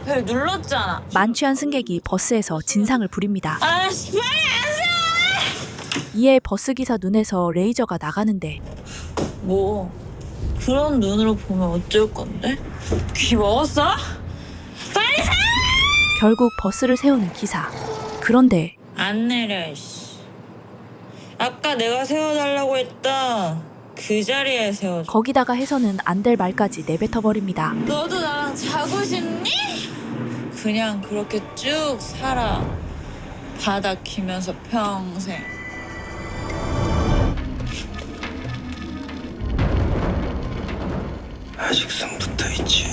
벨 눌렀잖아. 만취한 승객이 버스에서 진상을 부립니다. 아씨 빨리 이에 버스기사 눈에서 레이저가 나가는데 뭐 그런 눈으로 보면 어쩔 건데? 귀 먹었어? 빨리 사! 결국 버스를 세우는 기사. 그런데 안 내려 씨. 아까 내가 세워달라고 했다. 그 자리에 세워줘. 거기다가 해서는 안 될 말까지 내뱉어버립니다. 너도 나랑 자고 싶니? 그냥 그렇게 쭉 살아. 바닥 기면서 평생. 아직 성 붙어있지.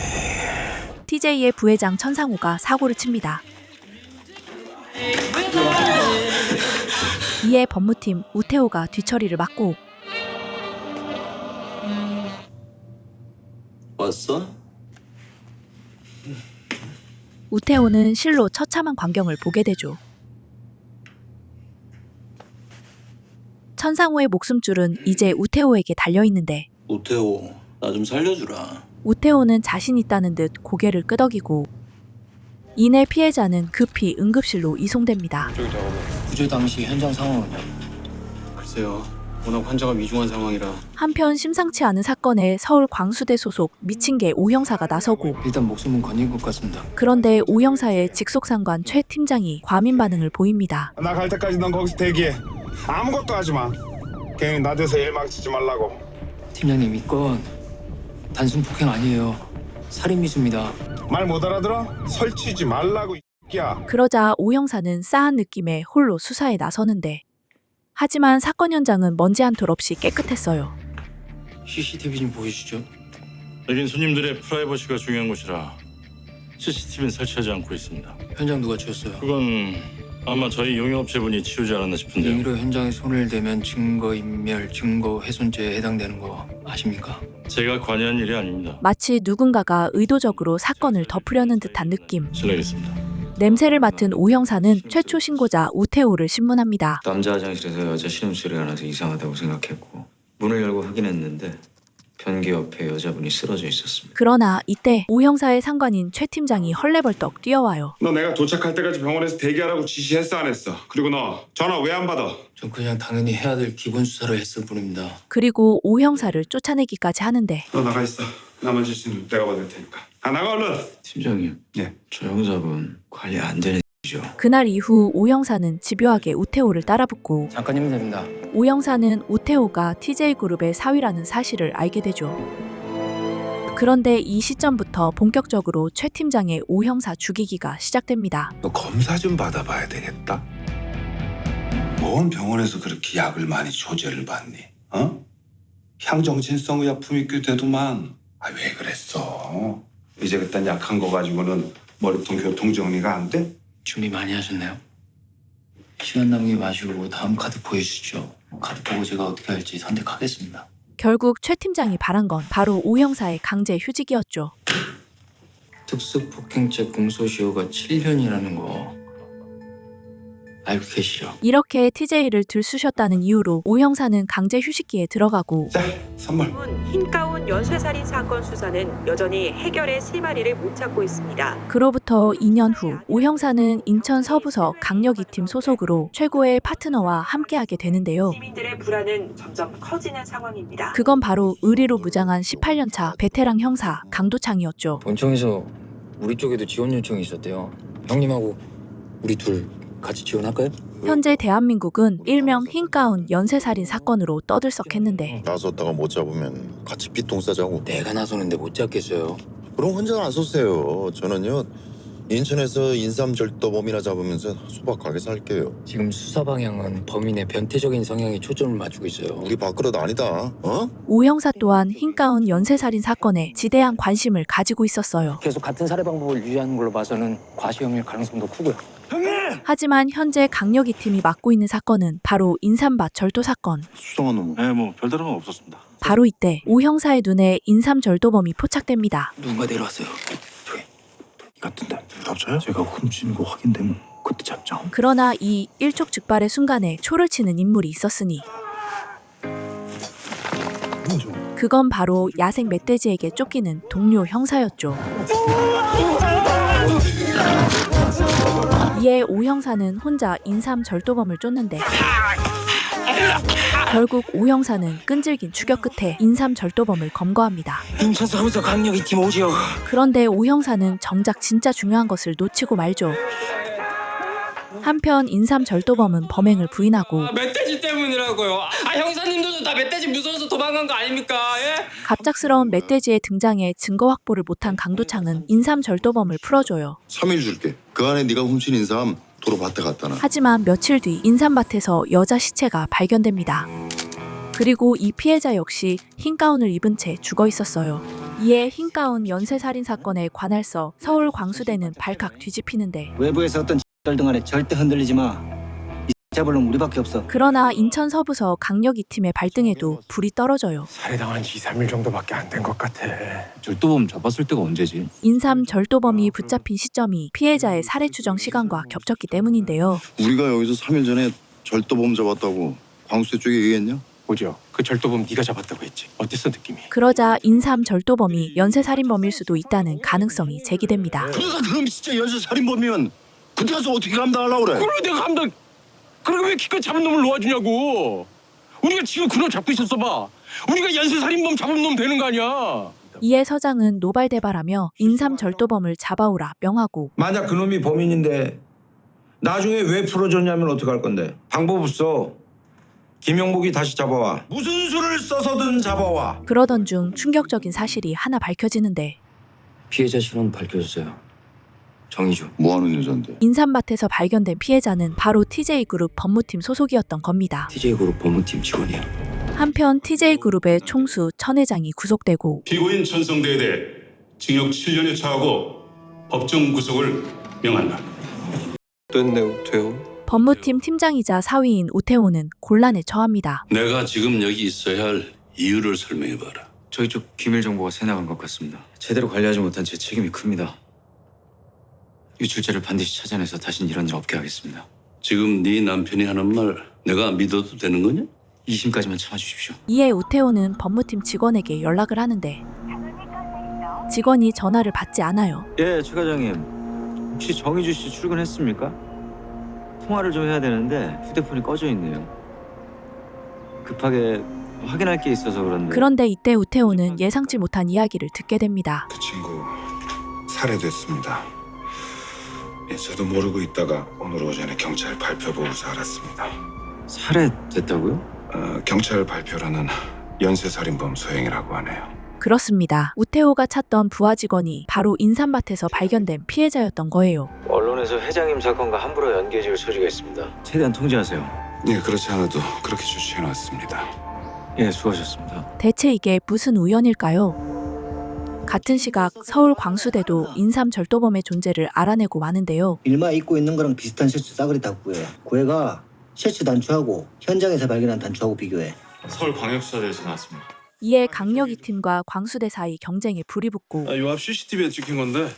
TJ의 부회장 천상우가 사고를 칩니다. 이에 법무팀 우태호가 뒤처리를 맡고 왔어? 우태호는 실로 처참한 광경을 보게 되죠. 천상우의 목숨줄은 이제 우태호에게 달려있는데 오태호, 나 좀 살려주라. 우태호는 자신 있다는 듯 고개를 끄덕이고 이내 피해자는 급히 응급실로 이송됩니다. 구조 당시 현장 상황은요? 글쎄요. 워낙 환자가 위중한 상황이라. 한편 심상치 않은 사건에 서울 광수대 소속 미친개 오 형사가 나서고 일단 목숨은 건진 것 같습니다. 그런데 오 형사의 직속상관 최 팀장이 과민 반응을 보입니다. 나 갈 때까지 넌 거기서 대기해. 아무것도 하지 마. 괜히 나대서 일 망치지 말라고. 팀장님, 이건 단순 폭행 아니에요. 살인 미수입니다. 말 못 알아들어? 설치지 말라고 야. 그러자 오 형사는 싸한 느낌에 홀로 수사에 나서는데 하지만 사건 현장은 먼지 한 톨 없이 깨끗했어요. CCTV 좀 보여주죠. 여긴 손님들의 프라이버시가 중요한 곳이라 CCTV는 설치하지 않고 있습니다. 현장 누가 치웠어요? 그건 아마 저희 용역업체분이 치우지 않았나 싶은데요. 임의로 현장에 손을 대면 증거인멸, 증거훼손죄에 해당되는 거 아십니까? 제가 관여한 일이 아닙니다. 마치 누군가가 의도적으로 사건을 덮으려는 듯한 느낌. 실례하겠습니다. 냄새를 맡은 오 형사는 최초 신고자 우태호를 신문합니다. 남자 화장실에서 여자 신음소리가 나서 이상하다고 생각했고 문을 열고 확인했는데 변기 옆에 여자분이 쓰러져 있었습니다. 그러나 이때 오 형사의 상관인 최 팀장이 헐레벌떡 뛰어와요. 너 내가 도착할 때까지 병원에서 대기하라고 지시했어 안 했어? 그리고 너 전화 왜 안 받아? 전 그냥 당연히 해야 될 기본 수사를 했을 뿐입니다. 그리고 오 형사를 쫓아내기까지 하는데 너 나가 있어. 나머지 지는 내가 받을 테니까. 아 나가 얼른. 팀장님, 예. 저 형사분 관리 안 되는 죠. 그날 이후 오 형사는 집요하게 우태호를 따라붙고 잠깐이면 됩니다. 오 형사는 우태호가 TJ그룹의 사위라는 사실을 알게 되죠. 그런데 이 시점부터 본격적으로 최 팀장의 오 형사 죽이기가 시작됩니다. 너 검사 좀 받아봐야 되겠다. 뭔 병원에서 그렇게 약을 많이 조제를 받니? 어? 향정신성 의약품이 꽤 되더만. 아 왜 그랬어? 이제 그딴 약한 거 가지고는 머리통 교통 정리가 안 돼? 준비 많이 하셨나요? 시간 낭비 마시고 다음 카드 보여주시죠. 카드 보고 제가 어떻게 할지 선택하겠습니다. 결국 최 팀장이 바란 건 바로 오 형사의 강제 휴직이었죠. 특수폭행죄 공소시효가 7년이라는 거 알고 계시죠? 이렇게 TJ를 들쑤셨다는 이유로 오 형사는 강제 휴식기에 들어가고 자 선물. 흰가운 연쇄살인 사건 수사는 여전히 해결의 실마리를 못 찾고 있습니다. 그로부터 2년 후 오 형사는 인천 서부서 강력 2팀 소속으로 최고의 파트너와 함께하게 되는데요. 시민들의 불안은 점점 커지는 상황입니다. 그건 바로 의리로 무장한 18년차 베테랑 형사 강도창이었죠. 본청에서 우리 쪽에도 지원 요청이 있었대요. 형님하고 우리 둘 같이 지원할까요? 현재 대한민국은 일명 흰가운 연쇄살인 사건으로 떠들썩했는데 나섰다가 못 잡으면 같이 피통 싸자고. 내가 나서는데 못 잡겠어요. 그럼 혼자 나서세요. 저는요 인천에서 인삼절도범이나 잡으면서 소박하게 살게요. 지금 수사 방향은 범인의 변태적인 성향에 초점을 맞추고 있어요. 우리 밥그릇 아니다. 어? 오 형사 또한 흰가운 연쇄살인 사건에 지대한 관심을 가지고 있었어요. 계속 같은 살해 방법을 유지하는 걸로 봐서는 과시형일 가능성도 크고요. 하지만 현재 강력 2팀이 맡고 있는 사건은 바로 인삼밭 절도 사건. 수상한 놈은. 네, 뭐 별다른 건 없었습니다. 바로 이때 오 형사의 눈에 인삼절도범이 포착됩니다. 누군가 내려왔어요. 이 같은데 잡자요? 제가 훔치는 거 확인되면 그때 잡죠. 그러나 이 일촉즉발의 순간에 초를 치는 인물이 있었으니 그건 바로 야생 멧돼지에게 쫓기는 동료 형사였죠. 이에 오 형사는 혼자 인삼절도범을 쫓는데 결국 오 형사는 끈질긴 추격 끝에 인삼절도범을 검거합니다. 인천사무소 강력이 팀 오지요. 그런데 오 형사는 정작 진짜 중요한 것을 놓치고 말죠. 한편 인삼절도범은 범행을 부인하고 멧돼지 때문이라고요. 형사님들도 다 멧돼지 무서워서 도망간 거 아닙니까? 예? 갑작스러운 멧돼지의 등장에 증거 확보를 못한 강도창은 인삼절도범을 풀어줘요. 3일 줄게. 그 안에 네가 훔친 인삼 도로 밭에 갖다 놔. 하지만 며칠 뒤 인삼밭에서 여자 시체가 발견됩니다. 그리고 이 피해자 역시 흰 가운을 입은 채 죽어 있었어요. 이에 흰 가운 연쇄살인 사건에 관할서 서울 광수대는 발칵 뒤집히는데 외부에서 어떤 떨등 안에 절대 흔들리지 마. 이 잡을 놈 우리밖에 없어. 그러나 인천 서부서 강력 2팀의 발등에도 불이 떨어져요. 살해당한 지 2, 3일 정도밖에 안 된 것 같아. 절도범 잡았을 때가 언제지? 인삼 절도범이 붙잡힌 시점이 피해자의 살해 추정 시간과 겹쳤기 때문인데요. 우리가 여기서 3일 전에 절도범 잡았다고 광수대 쪽에 얘기했냐? 오지요. 그 절도범 네가 잡았다고 했지. 어땠어 느낌이? 그러자 인삼 절도범이 연쇄살인범일 수도 있다는 가능성이 제기됩니다. 그러다 그럼 진짜 연쇄살인범이면 그때 가서 어떻게 감당하려고 그래? 그럼 내가 감당. 그럼 왜 기껏 잡은 놈을 놓아주냐고. 우리가 지금 그놈 잡고 있었어 봐. 우리가 연쇄살인범 잡은 놈 되는 거 아니야. 이에 서장은 노발대발하며 인삼 절도범을 잡아오라 명하고 만약 그놈이 범인인데 나중에 왜 풀어줬냐면 어떡할 건데? 방법 없어. 김영복이 다시 잡아와. 무슨 수를 써서든 잡아와. 그러던 중 충격적인 사실이 하나 밝혀지는데 피해자 신원 밝혀졌어요. 정의주. 뭐하는 여잔데? 인삼밭에서 발견된 피해자는 바로 TJ그룹 법무팀 소속이었던 겁니다. TJ그룹 법무팀 직원이야. 한편 TJ그룹의 총수 천 회장이 구속되고 피고인 천성대에 대해 징역 7년에 처하고 법정 구속을 명한다. 됐네 우태호. 법무팀 팀장이자 사위인 우태호는 곤란에 처합니다. 내가 지금 여기 있어야 할 이유를 설명해봐라. 저희 쪽 기밀 정보가 새나간 것 같습니다. 제대로 관리하지 못한 제 책임이 큽니다. 유출자를 반드시 찾아내서 다신 이런 일 없게 하겠습니다. 지금 네 남편이 하는 말 내가 믿어도 되는 거냐? 2심까지만 참아주십시오. 이에 우태호는 법무팀 직원에게 연락을 하는데 직원이 전화를 받지 않아요. 예, 최 과장님. 혹시 정의주 씨 출근했습니까? 통화를 좀 해야 되는데 휴대폰이 꺼져 있네요. 급하게 확인할 게 있어서 그런데. 그런데 이때 우태호는 예상치 못한 이야기를 듣게 됩니다. 그 친구 살해됐습니다. 예, 저도 모르고 있다가 오늘 오전에 경찰 발표 보고서 알았습니다. 살해됐다고요? 경찰 발표로는 연쇄살인범 소행이라고 하네요. 그렇습니다. 우태호가 찾던 부하 직원이 바로 인삼밭에서 발견된 피해자였던 거예요. 언론에서 회장님 사건과 함부로 연계지을 소지가 있습니다. 최대한 통제하세요. 예, 그렇지 않아도 그렇게 조치해놨습니다. 예, 수고하셨습니다. 대체 이게 무슨 우연일까요? 같은 시각 서울 광수대도 인삼 절도범의 존재를 알아내고 마는데요. 일마 입고 있는 거랑 비슷한 셔츠 싸그리 다 구해. 구해가 셔츠 단추하고 현장에서 발견한 단추하고 비교해. 서울광역수사대에서 나왔습니다. 이에 강력 2팀과 광수대 사이 경쟁에 불이 붙고 요 앞 CCTV에 찍힌 건데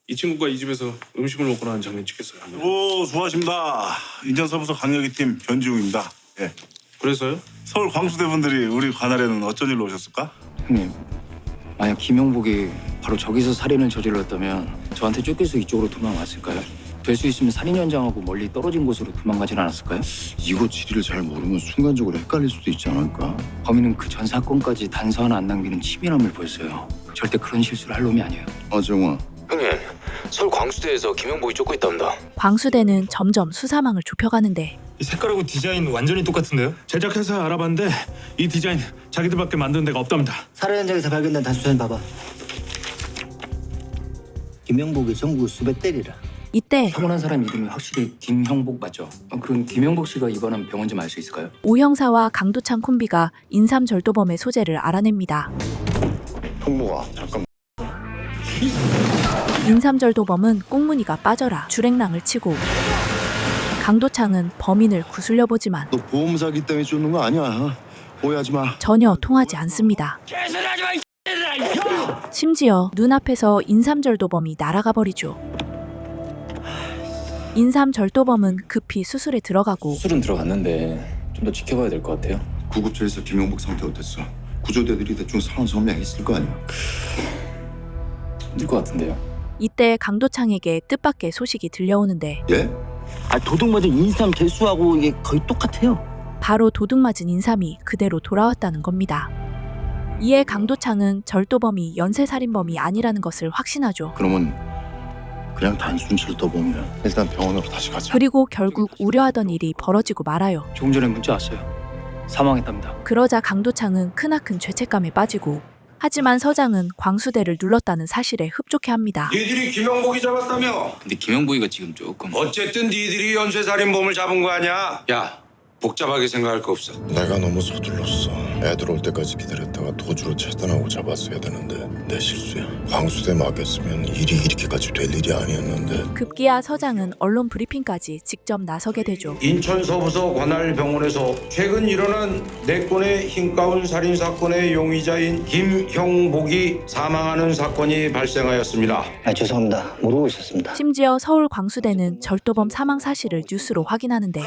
이 친구가 이 집에서 음식을 먹고 나는 장면 찍혔어요. 오, 수고하십니다. 인천서부서 강력이팀 변지웅입니다. 예. 그래서요? 서울 광수대 분들이 우리 관할에는 어쩐 일로 오셨을까? 형님, 만약 김영복이 바로 저기서 살인을 저질렀다면 저한테 쫓겨서 이쪽으로 도망왔을까요? 될 수 있으면 살인 현장하고 멀리 떨어진 곳으로 도망가진 않았을까요? 이곳 지리를 잘 모르면 순간적으로 헷갈릴 수도 있지 않을까? 범인은 그 전 사건까지 단서 하나 안 남기는 치밀함을 보였어요. 절대 그런 실수를 할 놈이 아니에요. 정아. 형님, 서울 광수대에서 김영복이 쫓고 있답니다. 광수대는 점점 수사망을 좁혀가는데 이 색깔하고 디자인 완전히 똑같은데요? 제작회사 알아봤는데 이 디자인 자기들밖에 만든 데가 없답니다. 살해 현장에서 발견된 단추 사진 봐봐. 김영복이 전국 수백 대리라. 이때 사고난 사람 이름이 확실히 김형복 맞죠? 그럼 김형복 씨가 입원한 병원 좀 알 수 있을까요? 오 형사와 강도창 콤비가 인삼 절도범의 소재를 알아냅니다. 형복아, 잠깐만. 인삼 절도범은 꽁무니가 빠져라 주랭랑을 치고 강도창은 범인을 구슬려 보지만 너 보험 사기 때문에 쫓는 거 아니야. 오해하지 마. 전혀 통하지 않습니다. 심지어 눈앞에서 인삼 절도범이 날아가 버리죠. 인삼 절도범은 급히 수술에 들어가고 수술은 들어갔는데 좀 더 지켜봐야 될 것 같아요. 구급차에서 김영복 상태 어땠어? 구조대들이 대충 상황 설명했을 거 아니야. 힘들 것 같은데요. 이때 강도창에게 뜻밖의 소식이 들려오는데 예? 도둑맞은 인삼 개수하고 이게 거의 똑같아요. 바로 도둑맞은 인삼이 그대로 돌아왔다는 겁니다. 이에 강도창은 절도범이 연쇄살인범이 아니라는 것을 확신하죠. 그러면 그냥 단순 절도범이야. 일단 병원으로 다시 가자. 그리고 결국 우려하던 일이 벌어지고 말아요. 조금 전에 문자 왔어요. 사망했답니다. 그러자 강도창은 크나큰 죄책감에 빠지고 하지만 서장은 광수대를 눌렀다는 사실에 흡족해합니다. 니들이 김영복이 잡았다며? 근데 김영복이가 지금 조금 어쨌든 니들이 연쇄살인범을 잡은 거 아니야? 야, 복잡하게 생각할 거 없어. 내가 너무 서둘렀어. 애들 올 때까지 기다렸다가 도주로 차단하고 잡았어야 되는데 내 실수야. 광수대 막였으면 일이 이렇게까지 될 일이 아니었는데. 급기야 서장은 언론 브리핑까지 직접 나서게 되죠. 인천 서부서 관할병원에서 최근 일어난 4건의 흰가운 살인 사건의 용의자인 김형복이 사망하는 사건이 발생하였습니다. 죄송합니다. 모르고 있었습니다. 심지어 서울 광수대는 절도범 사망 사실을 뉴스로 확인하는데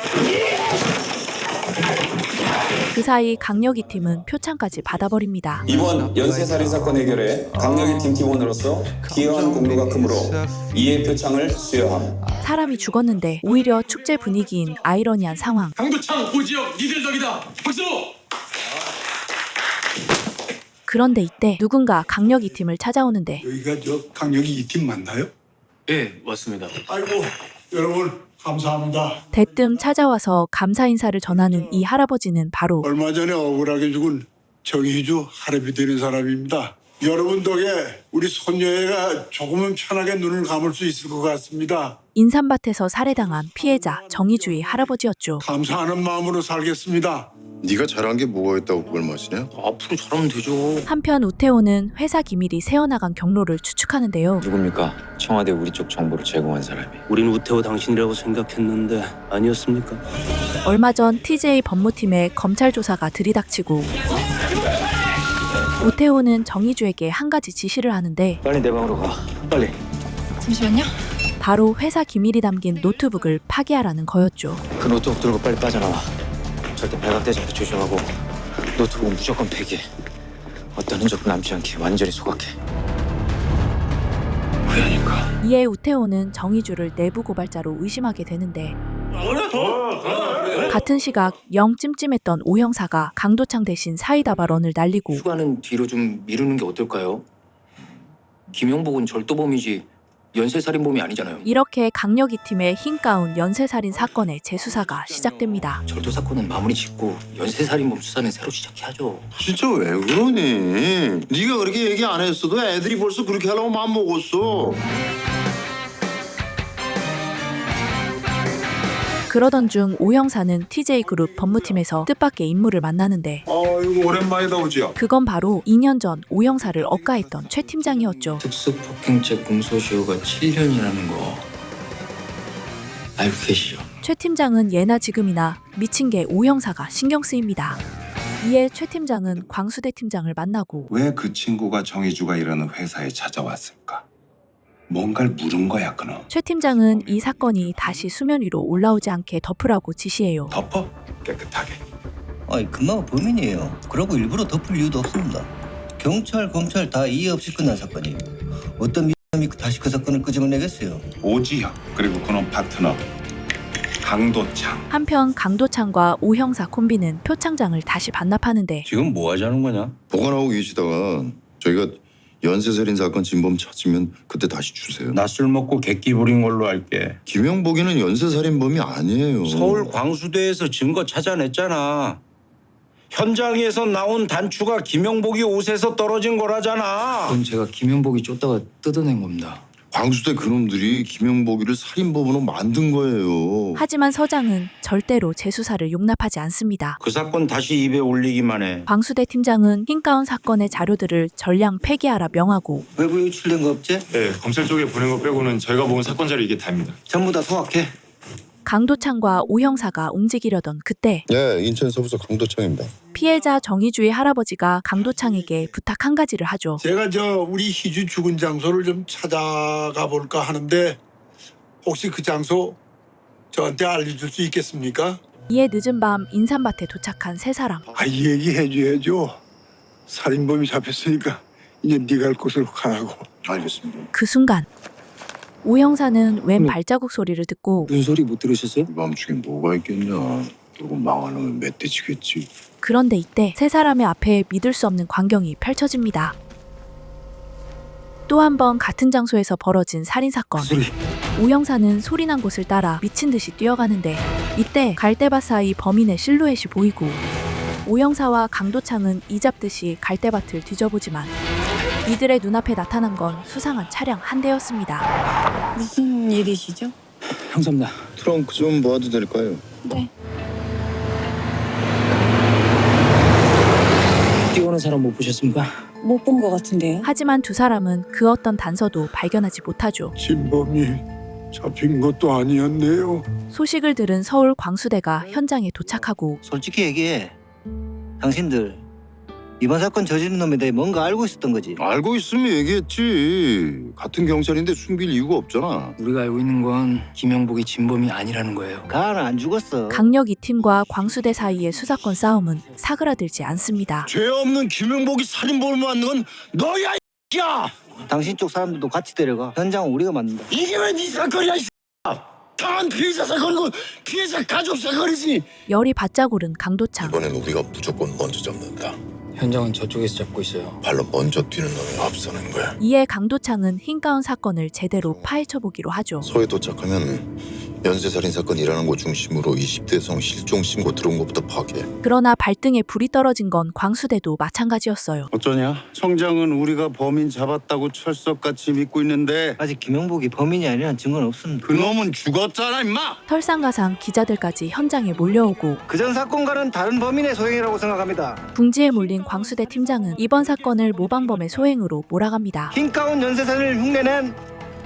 그 사이 강력이 팀은 표창까지 받아버립니다. 이번 연쇄살인 사건 해결에 강력이 팀원으로서 기여한 공로가 크므로 이의 표창을 수여함. 사람이 죽었는데 오히려 축제 분위기인 아이러니한 상황. 강도창 오지역 니들 덕이다. 박수! 그런데 이때 누군가 강력이 팀을 찾아오는데 여기가 저 강력이 이 팀 맞나요? 예, 맞습니다. 아이고 여러분 감사합니다. 대뜸 찾아와서 감사 인사를 전하는 이 할아버지는 바로 얼마 전에 억울하게 죽은 정희주 할애비 되는 사람입니다. 여러분 덕에 우리 손녀애가 조금은 편하게 눈을 감을 수 있을 것 같습니다. 인삼밭에서 살해당한 피해자 정희주의 할아버지였죠. 감사하는 마음으로 살겠습니다. 네가 잘한 게 뭐가 있다고 그걸 마시냐? 앞으로 잘하면 되죠. 한편 우태호는 회사 기밀이 새어나간 경로를 추측하는데요. 누굽니까? 청와대 우리 쪽 정보를 제공한 사람이. 우린 우태호 당신이라고 생각했는데 아니었습니까? 얼마 전 TJ 법무팀의 검찰 조사가 들이닥치고 우태호는 정희주에게 한 가지 지시를 하는데 빨리 내 방으로 가. 빨리. 잠시만요. 바로 회사 기밀이 담긴 노트북을 파기하라는 거였죠. 그 노트북 들고 빨리 빠져나와. 절대 발각되지 않게 조심하고 노트북은 무조건 폐기해. 어떤 흔적도 남지 않게 완전히 소각해. 우연일까? 이에 우태호는 정희주를 내부 고발자로 의심하게 되는데 같은 시각 영 찜찜했던 오 형사가 강도창 대신 사이다 발언을 날리고 휴가는 뒤로 좀 미루는 게 어떨까요? 김영복은 절도범이지 연쇄살인범이 아니잖아요. 이렇게 강력이 팀의 흰 가운 연쇄살인 사건의 재수사가 시작됩니다. 절도 사건은 마무리 짓고 연쇄살인범 수사는 새로 시작해야죠. 진짜 왜 그러니? 네가 그렇게 얘기 안 했어도 애들이 벌써 그렇게 하려고 마음 먹었어. 그러던 중 오 형사는 TJ그룹 법무팀에서 뜻밖의 인물을 만나는데 이거 오랜만이다 오지요. 그건 바로 2년 전 오 형사를 억가했던 최 팀장이었죠. 특수폭행죄 공소시효가 7년이라는 거 알고 계시죠? 최 팀장은 예나 지금이나 미친 게 오 형사가 신경 쓰입니다. 이에 최 팀장은 광수대 팀장을 만나고 왜 그 친구가 정희주가 일하는 회사에 찾아왔을까? 뭔가를 물은 거야 그놈. 최 팀장은 이 사건이 다시 수면 위로 올라오지 않게 덮으라고 지시해요. 덮어? 깨끗하게. 금방 범인이에요. 그러고 일부러 덮을 이유도 없습니다. 경찰, 검찰 다 이해 없이 끝난 사건이에요. 어떤 미남이 다시 그 사건을 끄집어내겠어요? 오지혁 그리고 그놈 파트너 강도창. 한편 강도창과 오 형사 콤비는 표창장을 다시 반납하는데 지금 뭐 하자는 거냐? 보관하고 계시다가 저희가 연쇄살인 사건 진범 찾으면 그때 다시 주세요. 낮술 먹고 객기 부린 걸로 할게. 김영복이는 연쇄살인범이 아니에요. 서울 광수대에서 증거 찾아냈잖아. 현장에서 나온 단추가 김영복이 옷에서 떨어진 거라잖아. 그건 제가 김영복이 쫓다가 뜯어낸 겁니다. 광수대 그놈들이 김영복이를 살인범으로 만든 거예요. 하지만 서장은 절대로 재수사를 용납하지 않습니다. 그 사건 다시 입에 올리기만 해. 광수대 팀장은 흰가운 사건의 자료들을 전량 폐기하라 명하고 외부에 유출된 거 없지? 네, 검찰 쪽에 보낸 거 빼고는 저희가 본 사건 자료 이게 다입니다. 전부 다 소각해. 강도창과 오 형사가 움직이려던 그때 예, 인천 서부서 강도창입니다. 피해자 정희주의 할아버지가 강도창에게 부탁 한 가지를 하죠. 제가 우리 희주 죽은 장소를 좀 찾아가 볼까 하는데 혹시 그 장소 저한테 알려줄 수 있겠습니까? 이에 늦은 밤 인삼밭에 도착한 세 사람. 얘기해줘야죠. 살인범이 잡혔으니까 이제 네가 갈 곳으로 가라고. 알겠습니다. 그 순간 오 형사는 웬 발자국 소리를 듣고 무슨 소리 못 들으셨어요? 이 밤중에 뭐가 있겠냐. 그러고 망하면 멧돼지겠지. 그런데 이때 세 사람의 앞에 믿을 수 없는 광경이 펼쳐집니다. 또 한 번 같은 장소에서 벌어진 살인사건. 오 형사는 소리난 곳을 따라 미친 듯이 뛰어가는데 이때 갈대밭 사이 범인의 실루엣이 보이고 오 형사와 강도창은 이잡듯이 갈대밭을 뒤져보지만 이들의 눈앞에 나타난 건 수상한 차량 한 대였습니다. 무슨 일이시죠? 형사입니다. 트렁크 좀 봐도 될까요? 네. 뛰어오는 사람 못 보셨습니까? 못 본 것 같은데요. 하지만 두 사람은 그 어떤 단서도 발견하지 못하죠. 진범이 잡힌 것도 아니었네요. 소식을 들은 서울 광수대가 현장에 도착하고 솔직히 얘기해. 당신들 이번 사건 저지른 놈에 대해 뭔가 알고 있었던 거지. 알고 있으면 얘기했지. 같은 경찰인데 숨길 이유가 없잖아. 우리가 알고 있는 건 김영복이 진범이 아니라는 거예요. 가는 안 죽었어. 강력 2팀과 광수대 사이의 수사권 싸움은 사그라들지 않습니다. 죄 없는 김영복이 살인범을 만든 건 너야, 야! 당신 쪽 사람들도 같이 데려가. 현장은 우리가 만든다. 이게 왜 네 사건이야, 이 당한 피해자 사건이고 피해자 가족 사건이지. 열이 바짝 오른 강도창. 이번엔 우리가 무조건 먼저 잡는다. 현장은 저쪽에서 잡고 있어요. 발로 먼저 뛰는 놈이 앞서는 거야. 이에 강도창은 흰가운 사건을 제대로 파헤쳐보기로 하죠. 서에 도착하면 연쇄살인 사건 일어난 곳 중심으로 20대 여성 실종 신고 들어온 것부터 파악해. 그러나 발등에 불이 떨어진 건 광수대도 마찬가지였어요. 어쩌냐? 청장은 우리가 범인 잡았다고 철석같이 믿고 있는데 아직 김영복이 범인이 아니라는 증거는 없습니다. 그놈은 죽었잖아, 임마! 설상가상 기자들까지 현장에 몰려오고 그전 사건과는 다른 범인의 소행이라고 생각합니다. 궁지에 몰린 광수대 팀장은 이번 사건을 모방범의 소행으로 몰아갑니다. 흰가운 연쇄살인을 흉내낸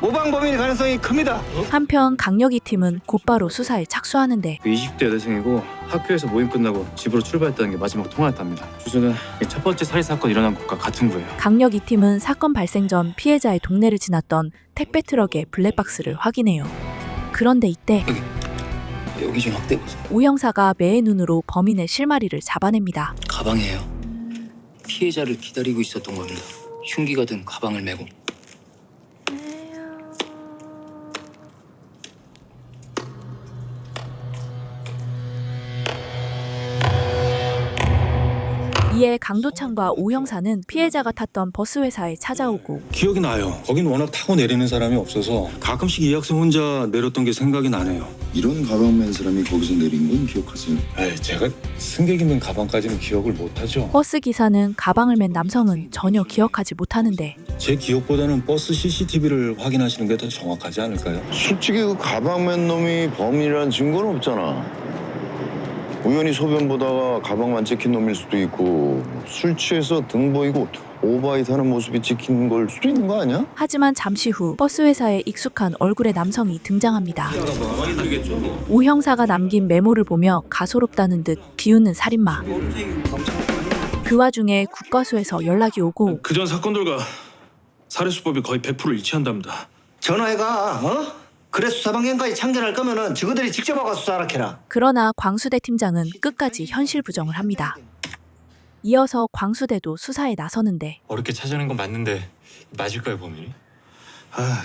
모방범일 가능성이 큽니다. 한편 강력이 팀은 곧바로 수사에 착수하는데 20대 여대생이고 학교에서 모임 끝나고 집으로 출발했다는 게 마지막 통화였답니다. 주소는 첫 번째 살인 사건 일어난 곳과 같은 구예요. 강력이 팀은 사건 발생 전 피해자의 동네를 지났던 택배 트럭의 블랙박스를 확인해요. 그런데 이때 여기 좀 확대해 보세요. 오 형사가 매의 눈으로 범인의 실마리를 잡아냅니다. 가방이에요. 피해자를 기다리고 있었던 겁니다. 흉기가 든 가방을 메고. 이에 강도창과 오 형사는 피해자가 탔던 버스 회사에 찾아오고 기억이 나요. 거긴 워낙 타고 내리는 사람이 없어서 가끔씩 이 학생 혼자 내렸던 게 생각이 나네요. 이런 가방 맨 사람이 거기서 내린 건 기억하세요? 제가 승객 있는 가방까지는 기억을 못하죠. 버스 기사는 가방을 맨 남성은 전혀 기억하지 못하는데 제 기억보다는 버스 CCTV를 확인하시는 게 더 정확하지 않을까요? 솔직히 그 가방 맨 놈이 범인이라는 증거는 없잖아. 우연히 소변 보다가 가방만 찍힌 놈일 수도 있고 술 취해서 등 보이고 오바이트 하는 모습이 찍힌 걸 수도 있는 거 아니야? 하지만 잠시 후 버스 회사에 익숙한 얼굴의 남성이 등장합니다. 오 형사가 남긴 메모를 보며 가소롭다는 듯 비웃는 살인마. 그 와중에 국과수에서 연락이 오고 그전 사건들과 살해 수법이 거의 100% 일치한답니다. 전화해가. 그래 수사방향까지 참견할 거면은 저거들이 직접 와가 수사하라 캐라. 그러나 광수대 팀장은 끝까지 현실 부정을 합니다. 이어서 광수대도 수사에 나서는데 어렵게 찾아낸 건 맞는데 맞을까요, 범인이?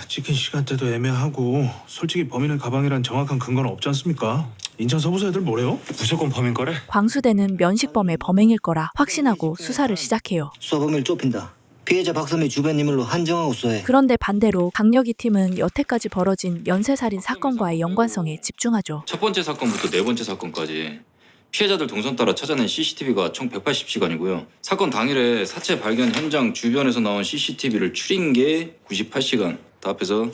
찍힌 시간대도 애매하고 솔직히 범인의 가방이란 정확한 근거는 없지 않습니까? 인천 서부서 애들 뭐래요? 무조건 범인 거래? 광수대는 면식범의 범행일 거라 확신하고 수사를 시작해요. 수사 범위를 좁힌다. 피해자 박선미 주변 인물로 한정하고 수사해. 그런데 반대로 강력이 팀은 여태까지 벌어진 연쇄살인 사건과의 연관성에 집중하죠. 첫 번째 사건부터 네 번째 사건까지 피해자들 동선 따라 찾아낸 CCTV가 총 180시간이고요. 사건 당일에 사체 발견 현장 주변에서 나온 CCTV를 추린 게 98시간. 다 합해서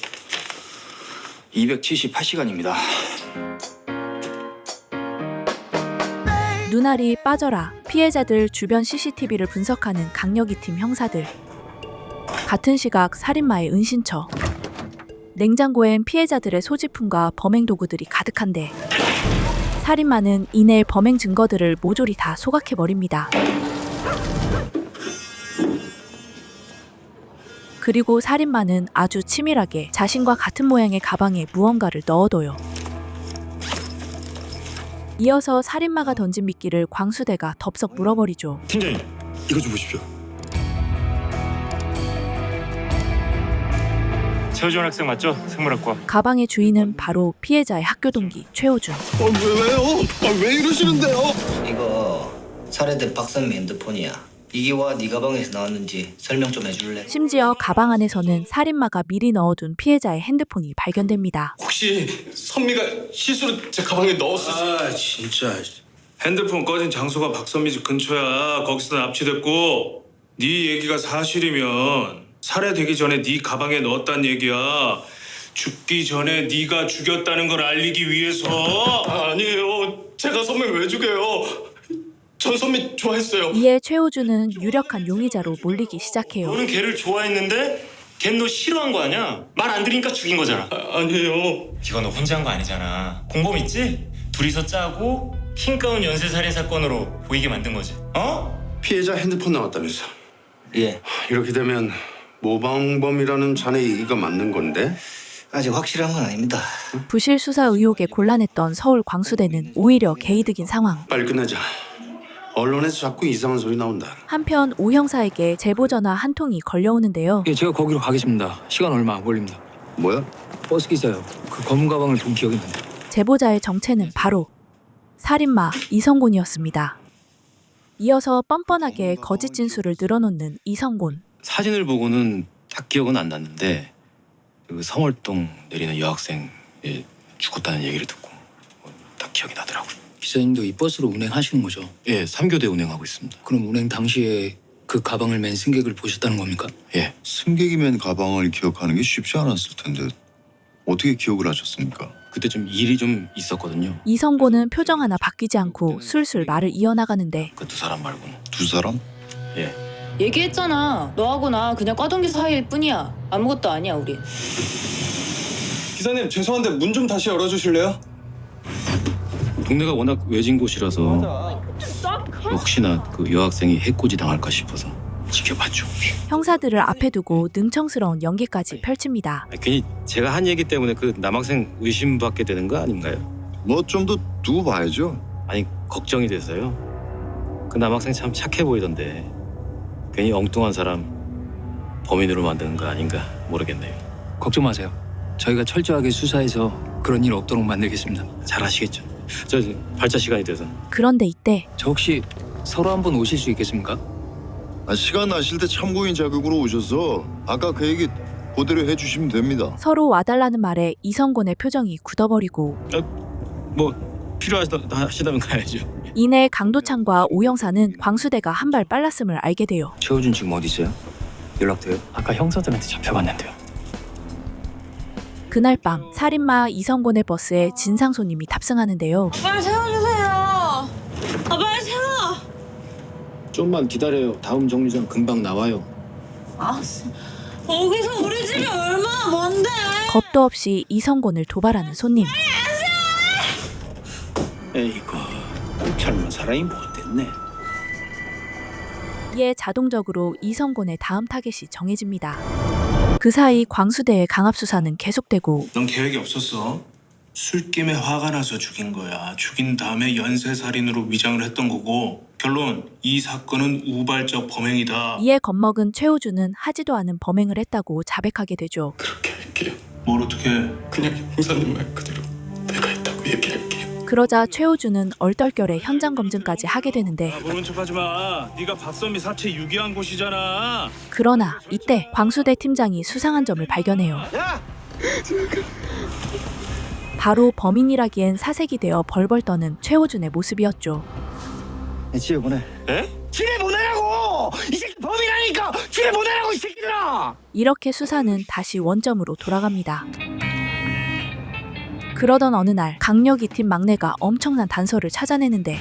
278시간입니다. 눈알이 빠져라. 피해자들 주변 CCTV를 분석하는 강력이 팀 형사들. 같은 시각 살인마의 은신처. 냉장고엔 피해자들의 소지품과 범행 도구들이 가득한데 살인마는 이내 범행 증거들을 모조리 다 소각해버립니다. 그리고 살인마는 아주 치밀하게 자신과 같은 모양의 가방에 무언가를 넣어둬요. 이어서 살인마가 던진 미끼를 광수대가 덥석 물어버리죠. 팀장님, 이거 좀 보십시오. 최우준 학생 맞죠? 생물학과. 가방의 주인은 바로 피해자의 학교 동기 최호준. 왜요? 왜 이러시는데요? 이거 살해된 박선미 핸드폰이야. 이기와 네 가방에서 나왔는지 설명 좀 해줄래? 심지어 가방 안에서는 살인마가 미리 넣어둔 피해자의 핸드폰이 발견됩니다. 혹시 선미가 실수로 제 가방에 넣었어? 아 진짜. 핸드폰 꺼진 장소가 박선미 집 근처야. 거기서 납치됐고 네 얘기가 사실이면 살해되기 전에 네 가방에 넣었단 얘기야. 죽기 전에 네가 죽였다는 걸 알리기 위해서. 아니에요. 제가 선미 왜 죽여요? 전 선미 좋아했어요. 이에 최호준은 유력한 용의자로 몰리기 시작해요. 너는 걔를 좋아했는데 걔는 너 싫어한 거 아니야? 말 안 들으니까 죽인 거잖아. 아니에요. 이거 너 혼자 한 거 아니잖아. 공범 있지? 둘이서 짜고 흰 가운 연쇄살인 사건으로 보이게 만든 거지. 어? 피해자 핸드폰 나왔다면서. 예. 이렇게 되면 모방범이라는 자네 얘기가 맞는 건데? 아직 확실한 건 아닙니다. 부실 수사 의혹에 곤란했던 서울 광수대는 오히려 개이득인 상황. 빨리 끝내자. 언론에서 자꾸 이상한 소리 나온다. 한편 오 형사에게 제보 전화 한 통이 걸려오는데요. 예, 제가 거기로 가겠습니다. 시간 얼마 안 걸립니다. 뭐야? 버스 기사요. 그 검은 가방을 본 기억이 있는데. 제보자의 정체는 바로 살인마 이성곤이었습니다. 이어서 뻔뻔하게 거짓 진술을 늘어놓는 이성곤. 사진을 보고는 딱 기억은 안 났는데 그 성월동 내리는 여학생 죽었다는 얘기를 듣고 딱 기억이 나더라고요. 기사님도 이 버스로 운행하시는 거죠? 예, 3교대 운행하고 있습니다. 그럼 운행 당시에 그 가방을 맨 승객을 보셨다는 겁니까? 예. 승객이 맨 가방을 기억하는 게 쉽지 않았을 텐데 어떻게 기억을 하셨습니까? 그때 좀 일이 좀 있었거든요. 이성곤은 표정 하나 바뀌지 않고 술술 말을 이어나가는데 그 두 사람 말고는. 두 사람? 예. 얘기했잖아. 너하고 나 그냥 과동기 사이일 뿐이야. 아무것도 아니야 우리. 기사님 죄송한데 문 좀 다시 열어주실래요? 동네가 워낙 외진 곳이라서 혹시나 그 여학생이 해코지 당할까 싶어서 지켜봤죠. 형사들을 앞에 두고 능청스러운 연기까지 펼칩니다. 괜히 제가 한 얘기 때문에 그 남학생 의심받게 되는 거 아닌가요? 뭐 좀 더 두고 봐야죠. 아니 걱정이 돼서요. 그 남학생 참 착해 보이던데 괜히 엉뚱한 사람 범인으로 만드는 거 아닌가 모르겠네요. 걱정 마세요. 저희가 철저하게 수사해서 그런 일 없도록 만들겠습니다. 잘하시겠죠. 저 발자 시간이 돼서. 그런데 이때 저 혹시 서로 한번 오실 수 있겠습니까? 시간 나실 때 참고인 자격으로 오셔서 아까 그 얘기 그대로 해주시면 됩니다. 서로 와달라는 말에 이성곤의 표정이 굳어버리고 뭐 필요하시다면 가야죠. 이내 강도창과 오 형사는 광수대가 한 발 빨랐음을 알게 돼요. 최호준 지금 어디 있어요? 연락돼요? 아까 형사들한테 잡혀갔는데요. 그날 밤 살인마 이성곤의 버스에 진상 손님이 탑승하는데요. 빨리 세워주세요. 빨리 세워. 좀만 기다려요. 다음 정류장 금방 나와요. 거기서 우리 집이 얼마나 먼데? 겁도 없이 이성곤을 도발하는 손님. 에이구, 젊은 사람이 못됐네. 이에 자동적으로 이성곤의 다음 타겟이 정해집니다. 그 사이 광수대의 강압수사는 계속되고 넌 계획이 없었어. 술김에 화가 나서 죽인 거야. 죽인 다음에 연쇄살인으로 위장을 했던 거고 결론 이 사건은 우발적 범행이다. 이에 겁먹은 최우준은 하지도 않은 범행을 했다고 자백하게 되죠. 뭘 어떻게 해? 그냥 형사님 말 그대로 내가 했다고 얘기할게요. 그러자 최우준은 얼떨결에 현장 검증까지 하게 되는데 모른 척하지 마. 네가 박선미 사체 유기한 곳이잖아. 그러나 이때 광수대 팀장이 수상한 점을 발견해요. 바로 범인이라기엔 사색이 되어 벌벌 떠는 최호준의 모습이었죠. 집에 보내. 에? 집에 보내라고! 이 새끼 범인이라니까! 집에 보내라고 이 새끼들아! 이렇게 수사는 다시 원점으로 돌아갑니다. 그러던 어느 날 강력이 팀 막내가 엄청난 단서를 찾아내는데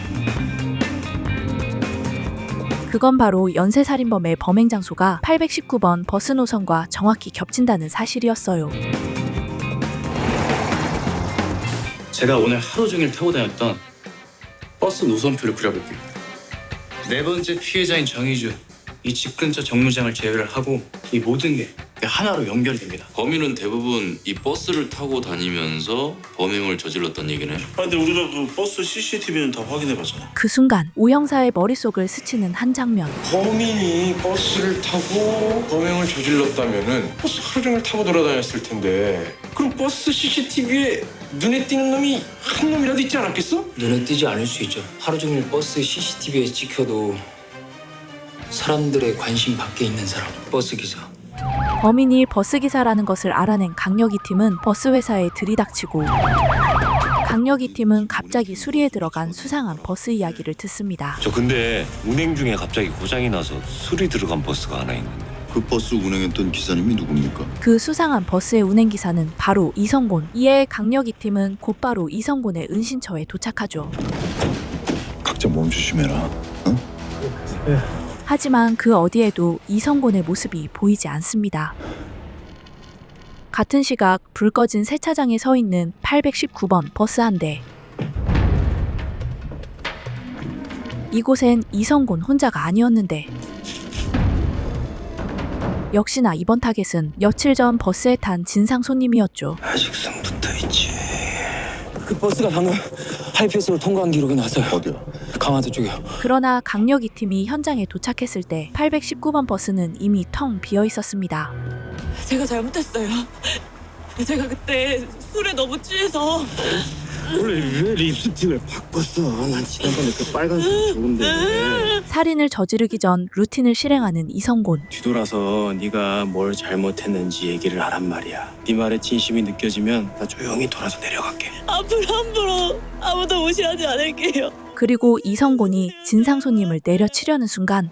그건 바로 연쇄살인범의 범행 장소가 819번 버스 노선과 정확히 겹친다는 사실이었어요. 제가 오늘 하루 종일 타고 다녔던 버스 노선표를 그려볼게요. 네 번째 피해자인 정희주, 이 집 근처 정류장을 제외를 하고 이 모든 게 그게 하나로 연결이 됩니다. 범인은 대부분 이 버스를 타고 다니면서 범행을 저질렀던 얘기네. 근데 우리가 그 버스 CCTV는 다 확인해봤잖아. 그 순간 오 형사의 머릿속을 스치는 한 장면. 범인이 버스를 타고 범행을 저질렀다면은 버스 하루 종일 타고 돌아다녔을 텐데 그럼 버스 CCTV에 눈에 띄는 놈이 한 놈이라도 있지 않았겠어? 눈에 띄지 않을 수 있죠. 하루 종일 버스 CCTV에 찍혀도 사람들의 관심 밖에 있는 사람, 버스 기사. 범인이 버스기사라는 것을 알아낸 강력이 팀은 버스 회사에 들이닥치고 강력이 팀은 갑자기 수리에 들어간 수상한 버스 이야기를 듣습니다. 저 근데 운행 중에 갑자기 고장이 나서 수리 들어간 버스가 하나 있는데. 그 버스 운행했던 기사님이 누굽니까? 그 수상한 버스의 운행기사는 바로 이성곤. 이에 강력이 팀은 곧바로 이성곤의 은신처에 도착하죠. 각자 몸 조심해라. 하지만 그 어디에도 이성곤의 모습이 보이지 않습니다. 같은 시각 불 꺼진 세차장에 서 있는 819번 버스 한 대. 이곳엔 이성곤 혼자가 아니었는데 역시나 이번 타겟은 며칠 전 버스에 탄 진상 손님이었죠. 아직 숨 붙어있지. 그 버스가 방금 하이패스로 통과한 기록이 나서요. 어디야? 강화도 쪽이요. 그러나 강력이 팀이 현장에 도착했을 때 819번 버스는 이미 텅 비어 있었습니다. 제가 잘못했어요. 제가 그때 술에 너무 취해서. 원래 왜 립스틱을 바꿨어? 난 지난번에 그 빨간색 좋은데. 살인을 저지르기 전 루틴을 실행하는 이성곤. 뒤돌아서 네가 뭘 잘못했는지 얘기를 하란 말이야. 네 말에 진심이 느껴지면 나 조용히 돌아서 내려갈게. 앞으로 아무도 무시하지 않을게요. 그리고 이성곤이 진상 손님을 내려치려는 순간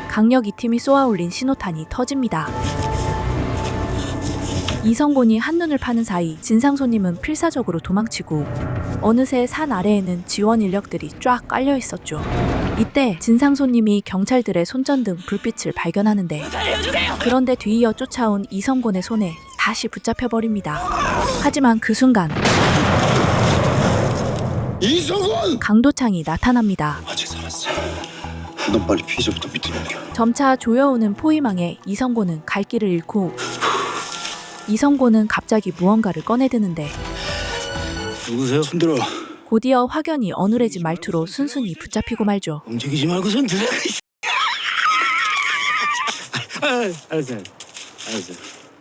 강력이 팀이 쏘아올린 신호탄이 터집니다. 이성곤이 한눈을 파는 사이 진상 손님은 필사적으로 도망치고 어느새 산 아래에는 지원 인력들이 쫙 깔려 있었죠. 이때 진상 손님이 경찰들의 손전등 불빛을 발견하는데 그런데 뒤이어 쫓아온 이성곤의 손에 다시 붙잡혀버립니다. 하지만 그 순간 이성곤! 강도창이 나타납니다. 아직 살았어. 넌 빨리 피해자부터 밑으로 옮겨. 점차 조여오는 포위망에 이성곤은 갈 길을 잃고 이성곤은 갑자기 무언가를 꺼내드는데 누구세요? 손들어. 곧이어 확연히 어눌해진 말투로 순순히 붙잡히고 말죠. 움직이지 말고 손 들어. 알았어요.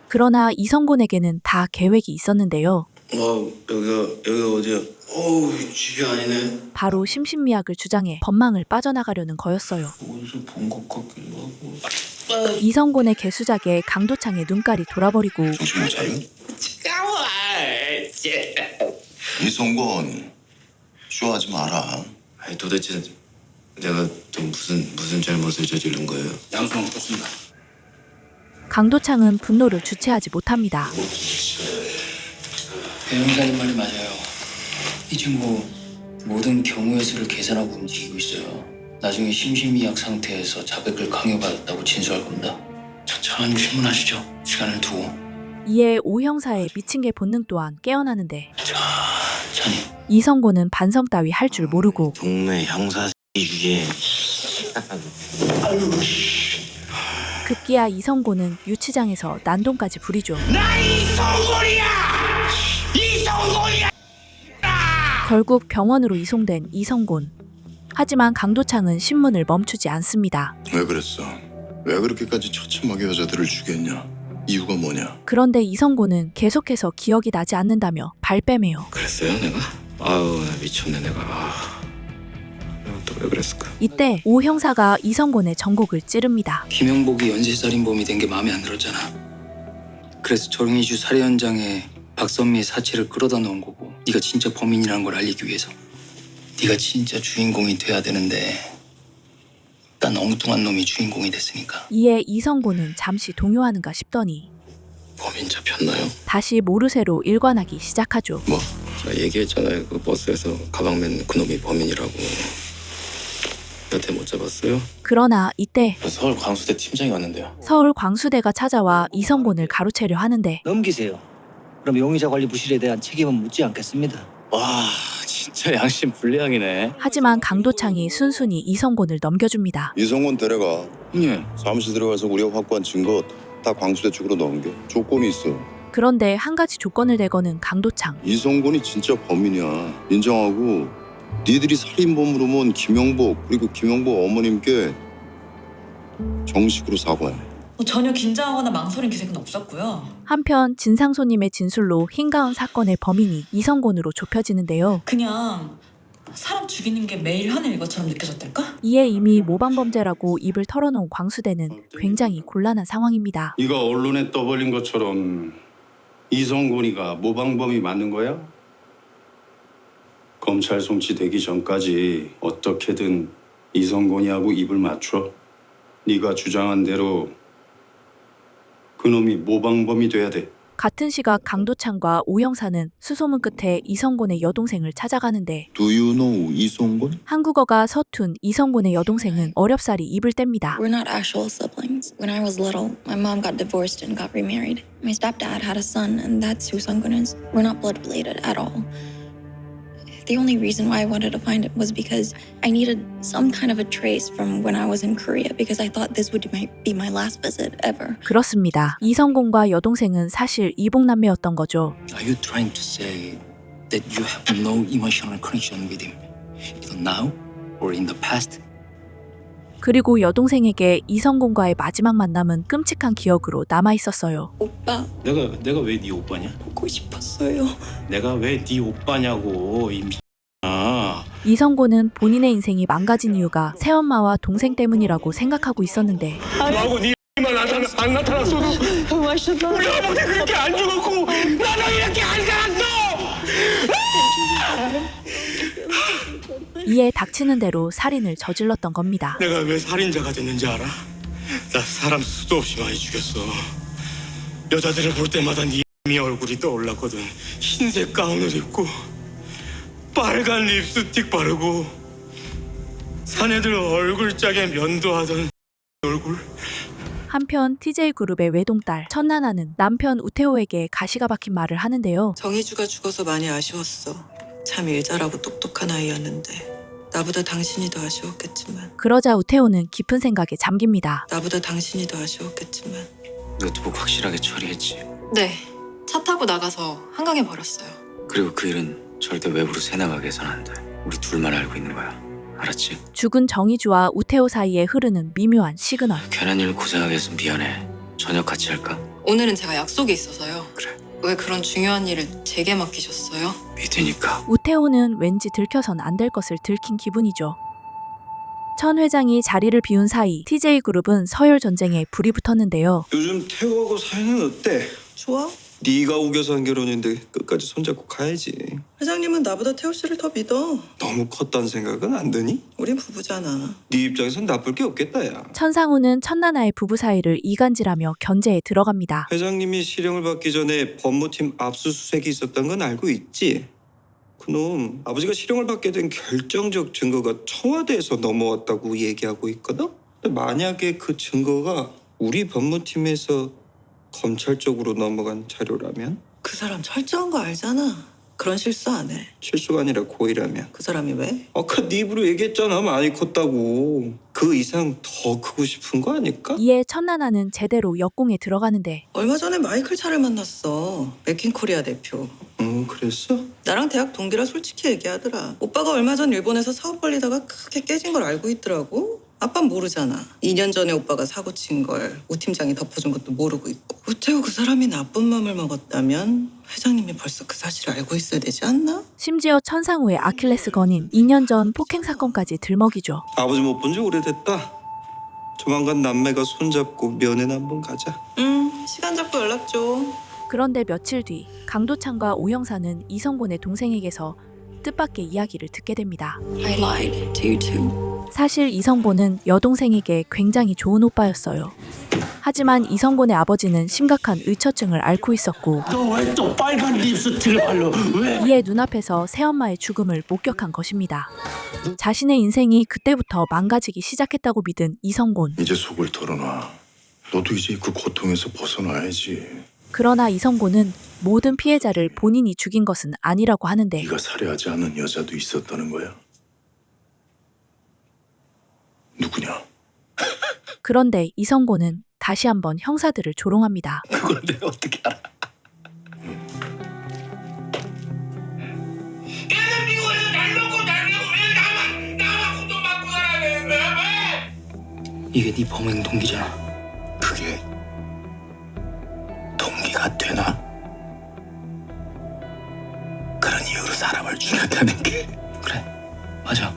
그러나 이성곤에게는 다 계획이 있었는데요. 여기가 어디야? 어우, 집이 아니네. 바로 심신미약을 주장해 법망을 빠져나가려는 거였어요. 어디서 본 것 같기도 하고. 이성곤의 개수작에 강도창의 눈깔이 돌아버리고 정신 못 차려? 이성곤, 쇼하지 마라. 아니 도대체 내가 또 무슨 잘못을 저지른 거예요? 양손 뻗습니다. 강도창은 분노를 주체하지 못합니다. 배 형사님 말이 맞아요. 이 친구 모든 경우의 수를 계산하고 움직이고 있어요. 나중에 심신미약 상태에서 자백을 강요받았다고 진술할 겁니다. 천천히 질문하시죠. 시간을 두고. 이에 오 형사의 미친 개 본능 또한 깨어나는데 천천히. 이성곤은 반성 따위 할 줄 모르고 동네 형사 중에 급기야 이성곤은 유치장에서 난동까지 부리죠. 나 이성곤이야! 이성곤이야! 결국 병원으로 이송된 이성곤. 하지만 강도창은 신문을 멈추지 않습니다. 왜 그랬어? 왜 그렇게까지 처참하게 여자들을 죽였냐? 이유가 뭐냐? 그런데 이성곤은 계속해서 기억이 나지 않는다며 발뺌해요. 그랬어요 내가? 아우 나 미쳤네 내가. 또 왜 그랬을까? 이때 오 형사가 이성곤의 전곡을 찌릅니다. 김영복이 연쇄살인범이 된 게 마음에 안 들었잖아. 그래서 조롱이주 살해 현장에 박선미의 사체를 끌어다 놓은 거고 네가 진짜 범인이라는 걸 알리기 위해서. 네가 진짜 주인공이 돼야 되는데 난 엉뚱한 놈이 주인공이 됐으니까. 이에 이성곤은 잠시 동요하는가 싶더니 범인 잡혔나요? 다시 모르쇠로 일관하기 시작하죠. 뭐? 제가 얘기했잖아요. 그 버스에서 가방 맨 그놈이 범인이라고. 여태 못 잡았어요? 그러나 이때 서울 광수대 팀장이 왔는데요. 서울 광수대가 찾아와 이성곤을 가로채려 하는데 넘기세요. 그럼 용의자 관리 부실에 대한 책임은 묻지 않겠습니다. 와 진짜 양심 불량이네. 하지만 강도창이 순순히 이성곤을 넘겨줍니다. 이성곤 데려가. 예. 사무실 들어가서 우리가 확보한 증거 다 광수대 측으로 넘겨. 조건이 있어. 그런데 한 가지 조건을 내거는 강도창. 이성곤이 진짜 범인이야. 인정하고 니들이 살인범으로 모은 김영복 그리고 김영복 어머님께 정식으로 사과해. 전혀 긴장하거나 망설인 기색은 없었고요. 한편 진상손님의 진술로 흰가운 사건의 범인이 이성곤으로 좁혀지는데요. 그냥 사람 죽이는 게 매일 하는 일것처럼 느껴졌달까? 이에 이미 모방범죄라고 입을 털어놓은 광수대는 굉장히 곤란한 상황입니다. 이거 언론에 떠벌린 것처럼 이성곤이가 모방범이 맞는 거야? 검찰 송치되기 전까지 어떻게든 이성곤이하고 입을 맞춰. 네가 주장한 대로 그놈이 모방범이 돼야 돼. 같은 시각 강도창과 오형사는 수소문 끝에 이성곤의 여동생을 찾아가는데 Do you know 이성곤? 한국어가 서툰 이성곤의 여동생은 어렵사리 입을 뗍니다. We're not actual siblings. When I was little, my mom got divorced and got remarried. My stepdad had a son, and that's who Sunggun is. We're not blood related at all. The only reason why I wanted to find it was because I needed some kind of a trace from when I was in Korea because I thought this would be my last visit ever. 그렇습니다. 이성곤과 여동생은 사실 이복남매였던 거죠. Are you trying to say that you have no emotional connection with him, either now or in the past? 그리고 여동생에게 이성곤과의 마지막 만남은 끔찍한 기억으로 남아 있었어요. 오빠. 내가 왜 네 오빠냐? 보고 싶었어요. 내가 왜 네 오빠냐고 이 미친아. 이성곤은 본인의 인생이 망가진 이유가 새엄마와 동생 때문이라고 생각하고 있었는데 너하고 네만 안 나타났어도 우리 아버지 그렇게 안 죽었고 나도 이렇게 안 살았어. 이에 닥치는 대로 살인을 저질렀던 겁니다. 내가 왜 살인자가 됐는지 알아? 나 사람 수도 없이 많이 죽였어. 여자들을 볼 때마다 네 얼굴이 떠올랐거든. 흰색 가운을 입고 빨간 립스틱 바르고 사내들 얼굴짝에 면도하던 얼굴. 한편 TJ그룹의 외동딸 천나나는 남편 우태호에게 가시가 박힌 말을 하는데요. 정희주가 죽어서 많이 아쉬웠어. 참 일 잘하고 똑똑한 아이였는데 나보다 당신이 더 아쉬웠겠지만 그러자 우태호는 깊은 생각에 잠깁니다. 나보다 당신이 더 아쉬웠겠지만 노트북 확실하게 처리했지. 네. 차 타고 나가서 한강에 버렸어요. 그리고 그 일은 절대 외부로 새나가게 해선 안 돼. 우리 둘만 알고 있는 거야. 알았지? 죽은 정희주와 우태호 사이에 흐르는 미묘한 시그널. 괜한 일 고생하게 해서 미안해. 저녁 같이 할까? 오늘은 제가 약속이 있어서요. 그래. 왜 그런 중요한 일을 제게 맡기셨어요? 믿으니까. 우태호는 왠지 들켜선 안 될 것을 들킨 기분이죠. 천 회장이 자리를 비운 사이 TJ그룹은 서열 전쟁에 불이 붙었는데요. 요즘 태호하고 사이는 어때? 좋아? 네가 우겨서 한 결혼인데 끝까지 손잡고 가야지. 회장님은 나보다 태호 씨를 더 믿어. 너무 컸다는 생각은 안 드니? 우린 부부잖아. 네 입장에선 나쁠 게 없겠다 야. 천상우는 천나나의 부부 사이를 이간질하며 견제에 들어갑니다. 회장님이 실형을 받기 전에 법무팀 압수수색이 있었던 건 알고 있지? 그놈 아버지가 실형을 받게 된 결정적 증거가 청와대에서 넘어왔다고 얘기하고 있거든? 근데 만약에 그 증거가 우리 법무팀에서 검찰 쪽으로 넘어간 자료라면? 그 사람 철저한 거 알잖아. 그런 실수 안 해. 실수가 아니라 고의라면? 그 사람이 왜? 아까 네 입으로 얘기했잖아 많이 컸다고. 그 이상 더 크고 싶은 거 아닐까? 이에 천나나는 제대로 역공에 들어가는데 얼마 전에 마이클 차를 만났어. 맥킨코리아 대표. 그랬어? 나랑 대학 동기라 솔직히 얘기하더라. 오빠가 얼마 전 일본에서 사업 벌리다가 크게 깨진 걸 알고 있더라고. 아빠는 모르잖아. 2년 전에 오빠가 사고 친 걸 우 팀장이 덮어준 것도 모르고 있고. 우태호 그 사람이 나쁜 맘을 먹었다면 회장님이 벌써 그 사실을 알고 있어야 되지 않나? 심지어 천상우의 아킬레스건인 2년 전 폭행 사건까지 들먹이죠. 아버지 못 본 지 오래됐다. 조만간 남매가 손잡고 면회나 한번 가자. 시간 잡고 연락 줘. 그런데 며칠 뒤 강도창과 오형사는 이성곤의 동생에게서 뜻밖의 이야기를 듣게 됩니다. I lied to you too. 사실 이성곤은 여동생에게 굉장히 좋은 오빠였어요. 하지만 이성곤의 아버지는 심각한 의처증을 앓고 있었고 너 왜 또 빨간 립스틱을 발라? 왜? 이에 눈앞에서 새엄마의 죽음을 목격한 것입니다. 자신의 인생이 그때부터 망가지기 시작했다고 믿은 이성곤. 이제 속을 털어놔. 너도 이제 그 고통에서 벗어나야지. 그러나 이성곤은 모든 피해자를 본인이 죽인 것은 아니라고 하는데 네가 살해하지 않은 여자도 있었다는 거야? 누구냐? 그런데 이성곤은 다시 한번 형사들을 조롱합니다. 그걸 내가 어떻게 알아? 이게 네 범행 동기잖아. 그게 동기가 되나? 그런 이유로 사람을 죽였다는 게 그래, 맞아.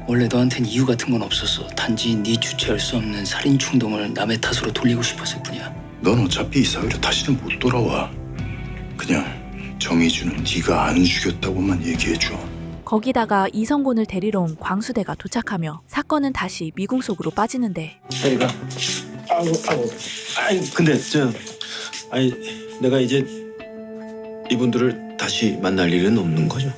원래 너한텐 이유 같은 건 없었어. 단지 네 주체할 수 없는 살인 충동을 남의 탓으로 돌리고 싶었을 뿐이야. 넌 어차피 이 사회로 다시는 못 돌아와. 그냥 정의주는 네가 안 죽였다고만 얘기해줘. 거기다가 이성곤을 데리러 온 광수대가 도착하며 사건은 다시 미궁 속으로 빠지는데 저리가. 아니 근데 내가 이제 이분들을 다시 만날 일은 없는 거죠?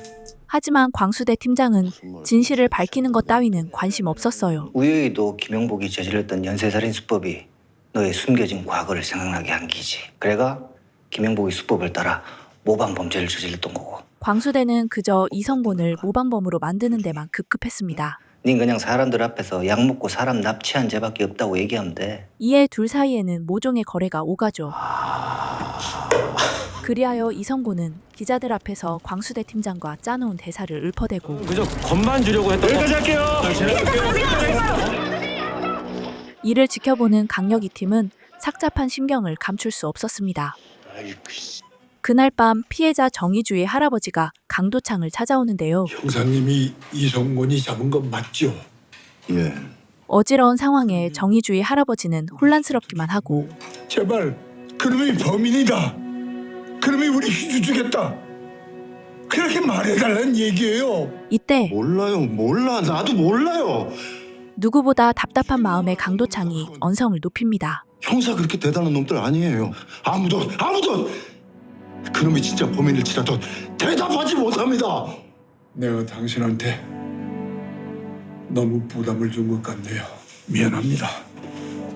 하지만 광수대 팀장은 진실을 밝히는 것 따위는 관심 없었어요. 우여에도 김영복이 저질렀던 연쇄살인 수법이 너의 숨겨진 과거를 생각나게 한 기지. 그래가 김영복이 수법을 따라 모방 범죄를 저질렀던 거고. 광수대는 그저 이성곤을 모방범으로 만드는 데만 급급했습니다. 닌 그냥 사람들 앞에서 약 먹고 사람 납치한 죄밖에 없다고 얘기하면 돼. 이에 둘 사이에는 모종의 거래가 오가죠. 그리하여 이성곤은 기자들 앞에서 광수대 팀장과 짜놓은 대사를 읊어대고 그저 겁만 주려고 했던 여기까지 할게요. 이를 지켜보는 강력이 팀은 착잡한 심경을 감출 수 없었습니다. 그날 밤 피해자 정의주의 할아버지가 강도창을 찾아오는데요. 형사님이 이성곤이 잡은 건 맞죠? 예. 어지러운 상황에 정의주의 할아버지는 혼란스럽기만 하고 제발 그놈이 범인이다. 그놈이 우리 희주 주겠다. 그렇게 말해달라는 얘기예요. 이때 몰라. 나도 몰라요. 누구보다 답답한 마음에 강도창이 언성을 높입니다. 형사 그렇게 대단한 놈들 아니에요. 아무도 그놈이 진짜 범인일지라도 대답하지 못합니다. 내가 당신한테 너무 부담을 준 것 같네요. 미안합니다.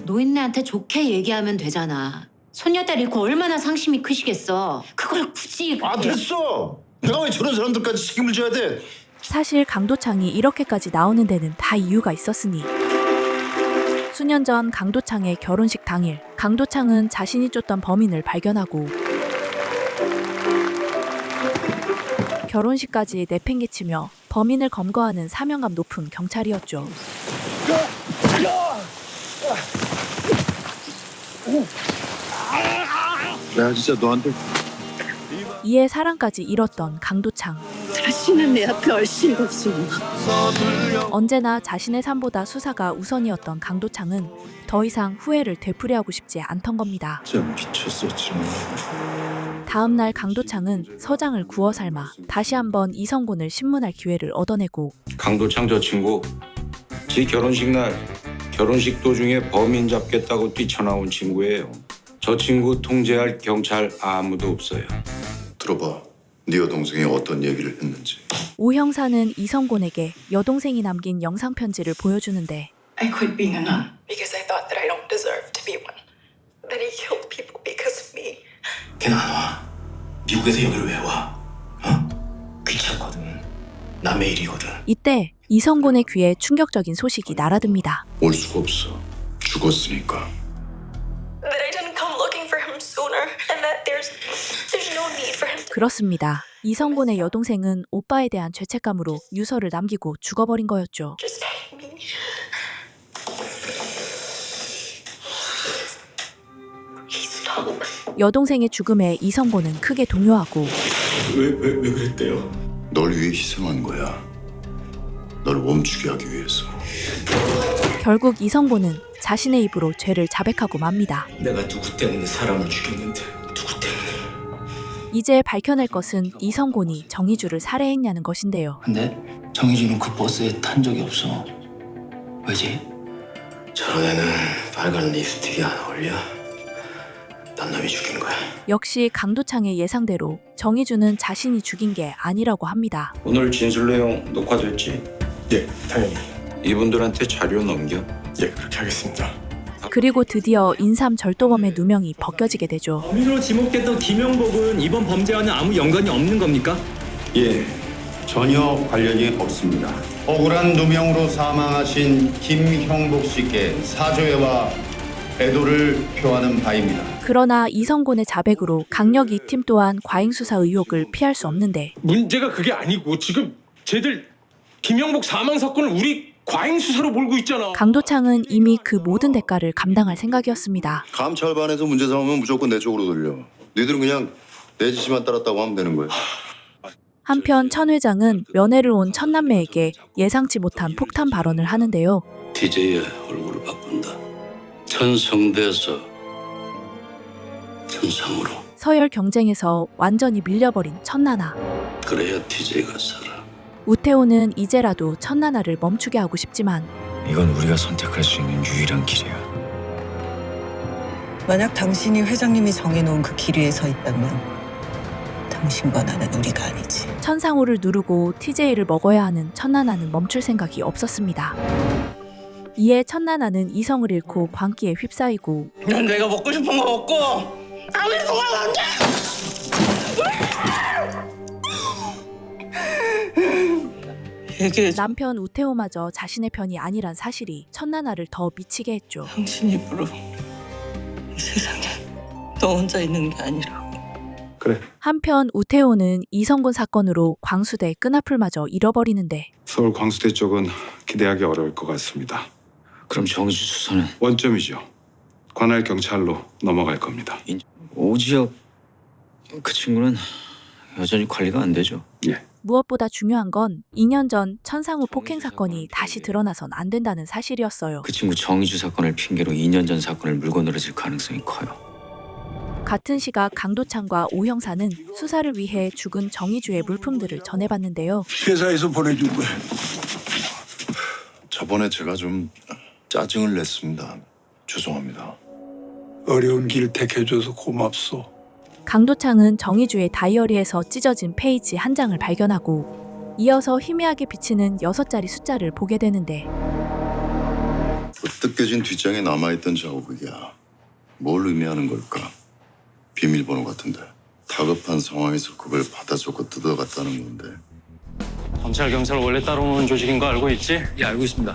노인네한테 좋게 얘기하면 되잖아. 손녀딸 잃고 얼마나 상심이 크시겠어. 그걸 굳이 그렇게... 됐어. 내가 왜 저런 사람들까지 책임을 져야 돼? 사실 강도창이 이렇게까지 나오는 데는 다 이유가 있었으니 수년 전 강도창의 결혼식 당일 강도창은 자신이 쫓던 범인을 발견하고 결혼식까지 내팽개치며 범인을 검거하는 사명감 높은 경찰이었죠. 내가 진짜 너한테 이에 사랑까지 잃었던 강도창. 다시는 내 앞에 얼씬이 없습니다. 언제나 자신의 삶보다 수사가 우선이었던 강도창은 더 이상 후회를 되풀이하고 싶지 않던 겁니다. 진짜 미쳤었지. 다음 날 강도창은 서장을 구워 삶아 다시 한번 이성곤을 신문할 기회를 얻어내고 강도창 저 친구 지 결혼식 날 결혼식 도중에 범인 잡겠다고 뛰쳐나온 친구예요. 저 친구 통제할 경찰 아무도 없어요. 들어봐. 네 여동생이 어떤 얘기를 했는지. 오 형사는 이성곤에게 여동생이 남긴 영상 편지를 보여주는데 I quit being a nun because I thought that I don't deserve to be one. That he killed people because of me. 걔는 안 와. 미국에서 여기를 왜 와? 귀찮거든. 남의 일이거든. 이때 이성곤의 귀에 충격적인 소식이 날아듭니다. 올 수가 없어. 죽었으니까. That I didn't come looking for him sooner and that there's no need for him to... 그렇습니다. 이성곤의 여동생은 오빠에 대한 죄책감으로 유서를 남기고 죽어버린 거였죠. Just hate me. 여동생의 죽음에 이성곤은 크게 동요하고 왜 그랬대요? 널 위해 희생한 거야. 널 멈추게 하기 위해서. 결국 이성곤은 자신의 입으로 죄를 자백하고 맙니다. 내가 누구 때문에 사람을 죽였는데 누구 때문에? 이제 밝혀낼 것은 이성곤이 정의주를 살해했냐는 것인데요. 근데 정의주는 그 버스에 탄 적이 없어. 왜지? 저런 애는 빨간 립스틱이 안 어울려. 난 놈이 죽인 거야. 역시 강도창의 예상대로 정의주는 자신이 죽인 게 아니라고 합니다. 오늘 진술 내용 녹화됐지? 예, 당연히. 이분들한테 자료 넘겨. 예, 그렇게 하겠습니다. 그리고 드디어 인삼 절도범의 누명이 벗겨지게 되죠. 범인으로 지목됐던 김영복은 이번 범죄와는 아무 연관이 없는 겁니까? 예, 전혀 관련이 없습니다. 억울한 누명으로 사망하신 김형복 씨께 사죄와 애도를 표하는 바입니다. 그러나 이성곤의 자백으로 강력 2팀 또한 과잉 수사 의혹을 피할 수 없는데 문제가 그게 아니고 지금 쟤들 김영복 사망 사건을 우리 과잉 수사로 몰고 있잖아. 강도창은 이미 그 모든 대가를 감당할 생각이었습니다. 감찰반에서 문제 삼으면 무조건 내 쪽으로 돌려. 너희들은 그냥 내 지시만 따랐다고 하면 되는 거야. 한편 천 회장은 면회를 온 천남매에게 예상치 못한 폭탄 발언을 하는데요. TJ의 얼굴을 바꾼다. 천성대에서 천상으로. 서열 경쟁에서 완전히 밀려버린 천나나. 그래야 TJ가 살아. 우태호는 이제라도 천나나를 멈추게 하고 싶지만 이건 우리가 선택할 수 있는 유일한 길이야. 만약 당신이 회장님이 정해놓은 그 길 위에 서 있다면 당신과 나는 우리가 아니지. 천상우를 누르고 TJ를 먹어야 하는 천나나는 멈출 생각이 없었습니다. 이에 천나나는 이성을 잃고 광기에 휩싸이고 난 내가 먹고 싶은 거 먹고 아무 상관 안 돼. 남편 우태호마저 자신의 편이 아니란 사실이 천나나를 더 미치게 했죠. 당신 입으로 이 세상에 너 혼자 있는 게 아니라고. 그래. 한편 우태호는 이성곤 사건으로 광수대 끈앞을마저 잃어버리는데 서울 광수대 쪽은 기대하기 어려울 것 같습니다. 그럼 정의주 수사는? 원점이죠. 관할 경찰로 넘어갈 겁니다. 오지혁 그 친구는 여전히 관리가 안 되죠. 예. 무엇보다 중요한 건 2년 전 천상우 폭행 사건이 다시 드러나선 안 된다는 사실이었어요. 그 친구 정의주 사건을 핑계로 2년 전 사건을 물고 늘어질 가능성이 커요. 같은 시각 강도창과 오 형사는 수사를 위해 죽은 정의주의 물품들을 전해봤는데요. 회사에서 보내준 거야. 저번에 제가 좀 짜증을 냈습니다. 죄송합니다. 어려운 길 택해줘서 고맙소. 강도창은 정의주의 다이어리에서 찢어진 페이지 한 장을 발견하고 이어서 희미하게 비치는 6자리 숫자를 보게 되는데 뜯겨진 뒷장에 남아있던 자국이야. 뭘 의미하는 걸까? 비밀번호 같은데. 다급한 상황에서 그걸 받아 적고 뜯어갔다는 건데. 검찰 경찰 원래 따로 노는 조직인 거 알고 있지? 예, 알고 있습니다.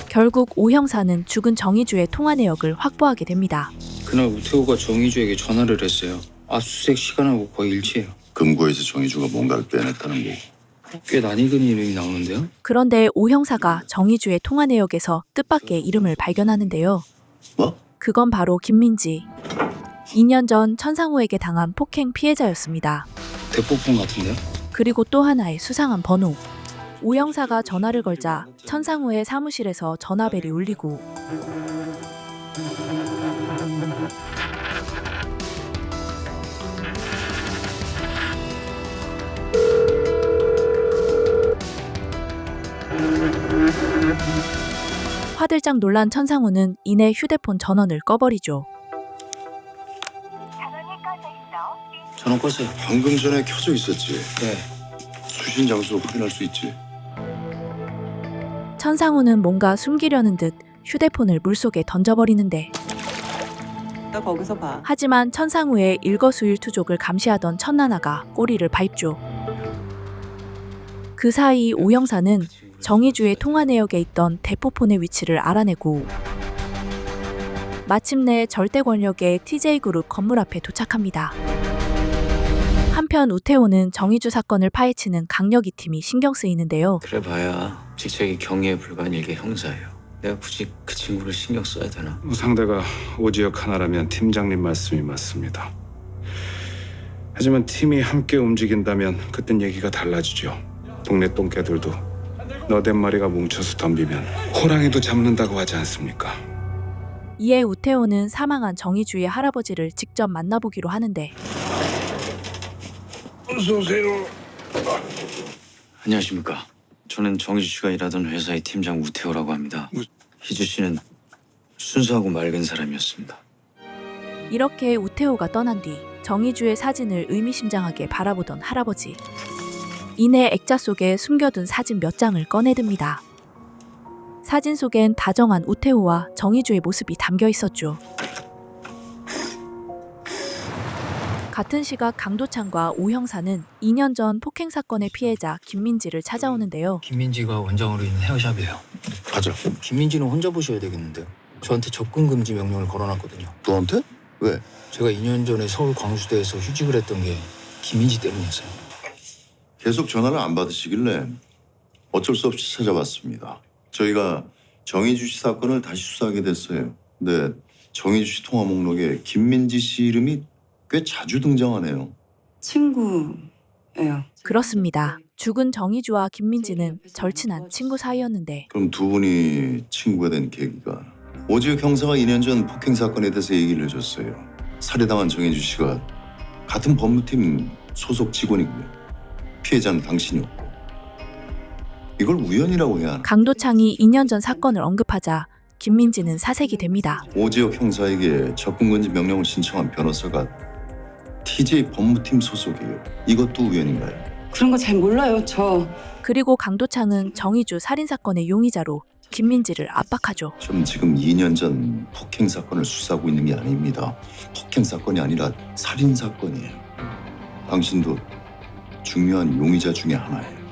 결국 오 형사는 죽은 정의주의 통화 내역을 확보하게 됩니다. 그날 우태호가 정의주에게 전화를 했어요. 압수수색 시간하고 거의 일치해요. 금고에서 정의주가 뭔가를 빼냈다는 거. 꽤 낯익은 이름이 나오는데요? 그런데 오 형사가 정의주의 통화 내역에서 뜻밖의 이름을 발견하는데요. 뭐? 그건 바로 김민지. 2년 전 천상우에게 당한 폭행 피해자였습니다. 대폭풍 같은데요? 그리고 또 하나의 수상한 번호. 오 형사가 전화를 걸자 천상우의 사무실에서 전화벨이 울리고 화들짝 놀란 천상우는 이내 휴대폰 전원을 꺼버리죠. 전원 껐어요. 방금 전에 켜져 있었지? 네. 수신 장소 확인할 수 있지? 천상우는 뭔가 숨기려는 듯 휴대폰을 물속에 던져버리는데 나 거기서 봐. 하지만 천상우의 일거수일투족을 감시하던 천나나가 꼬리를 밟죠. 그 사이 오 형사는 정의주의 통화 내역에 있던 대포폰의 위치를 알아내고 마침내 절대 권력의 TJ그룹 건물 앞에 도착합니다. 한편 우태호는 정의주 사건을 파헤치는 강력 2팀이 신경 쓰이는데요. 그래봐야 직책이 경위에 불과한 일개 형사예요. 내가 굳이 그 친구를 신경 써야 되나? 상대가 오지혁 하나라면 팀장님 말씀이 맞습니다. 하지만 팀이 함께 움직인다면 그땐 얘기가 달라지죠. 동네 똥개들도 너댓 마리가 뭉쳐서 덤비면 호랑이도 잡는다고 하지 않습니까? 이에 우태호는 사망한 정의주의 할아버지를 직접 만나보기로 하는데 어서 오세요. 안녕하십니까. 저는 정희주 씨가 일하던 회사의 팀장 우태호라고 합니다. 희주 씨는 순수하고 맑은 사람이었습니다. 이렇게 우태호가 떠난 뒤 정의주의 사진을 의미심장하게 바라보던 할아버지. 이내 액자 속에 숨겨둔 사진 몇 장을 꺼내듭니다. 사진 속엔 다정한 우태호와 정희주의 모습이 담겨 있었죠. 같은 시각 강도창과 오 형사는 2년 전 폭행 사건의 피해자 김민지를 찾아오는데요. 김민지가 원장으로 있는 헤어샵이에요. 가자. 김민지는 혼자 보셔야 되겠는데요. 저한테 접근 금지 명령을 걸어놨거든요. 너한테? 왜? 제가 2년 전에 서울 광주대에서 휴직을 했던 게 김민지 때문이었어요. 계속 전화를 안 받으시길래 어쩔 수 없이 찾아봤습니다. 저희가 정희주 씨 사건을 다시 수사하게 됐어요. 근데 정희주 씨 통화 목록에 김민지 씨 이름이 꽤 자주 등장하네요. 친구예요. 그렇습니다. 죽은 정희주와 김민지는 절친한 친구 사이였는데 그럼 두 분이 친구가 된 계기가 오지혁 형사가 2년 전 폭행 사건에 대해서 얘기를 해줬어요. 살해당한 정희주 씨가 같은 법무팀 소속 직원이고요. 피해자는 당신이었고 이걸 우연이라고 해야 하나? 강도창이 2년 전 사건을 언급하자 김민지는 사색이 됩니다. 오지혁 형사에게 접근금지 명령을 신청한 변호사가 TJ 법무팀 소속이에요. 이것도 우연인가요? 그런 거 잘 몰라요, 저. 그리고 강도창은 정희주 살인사건의 용의자로 김민지를 압박하죠. 전 지금 2년 전 폭행 사건을 수사하고 있는 게 아닙니다. 폭행 사건이 아니라 살인 사건이에요. 당신도 중요한 용의자 중에 하나예요.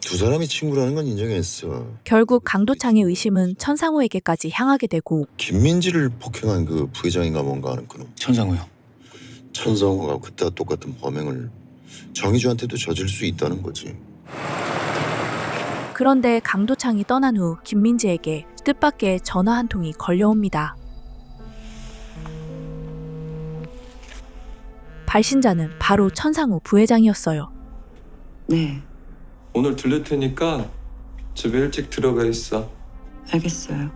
두 사람이 친구라는 건 인정했어. 결국 강도창의 의심은 천상우에게까지 향하게 되고 김민지를 폭행한 그 부회장인가 뭔가 하는 그놈. 천상우요. 천상우가 그때와 똑같은 범행을 정희주한테도 저질 수 있다는 거지. 그런데 강도창이 떠난 후 김민지에게 뜻밖의 전화 한 통이 걸려옵니다. 발신자는 바로 천상우 부회장이었어요. 네, 오늘 들릴 테니까 집에 일찍 들어가 있어. 알겠어요.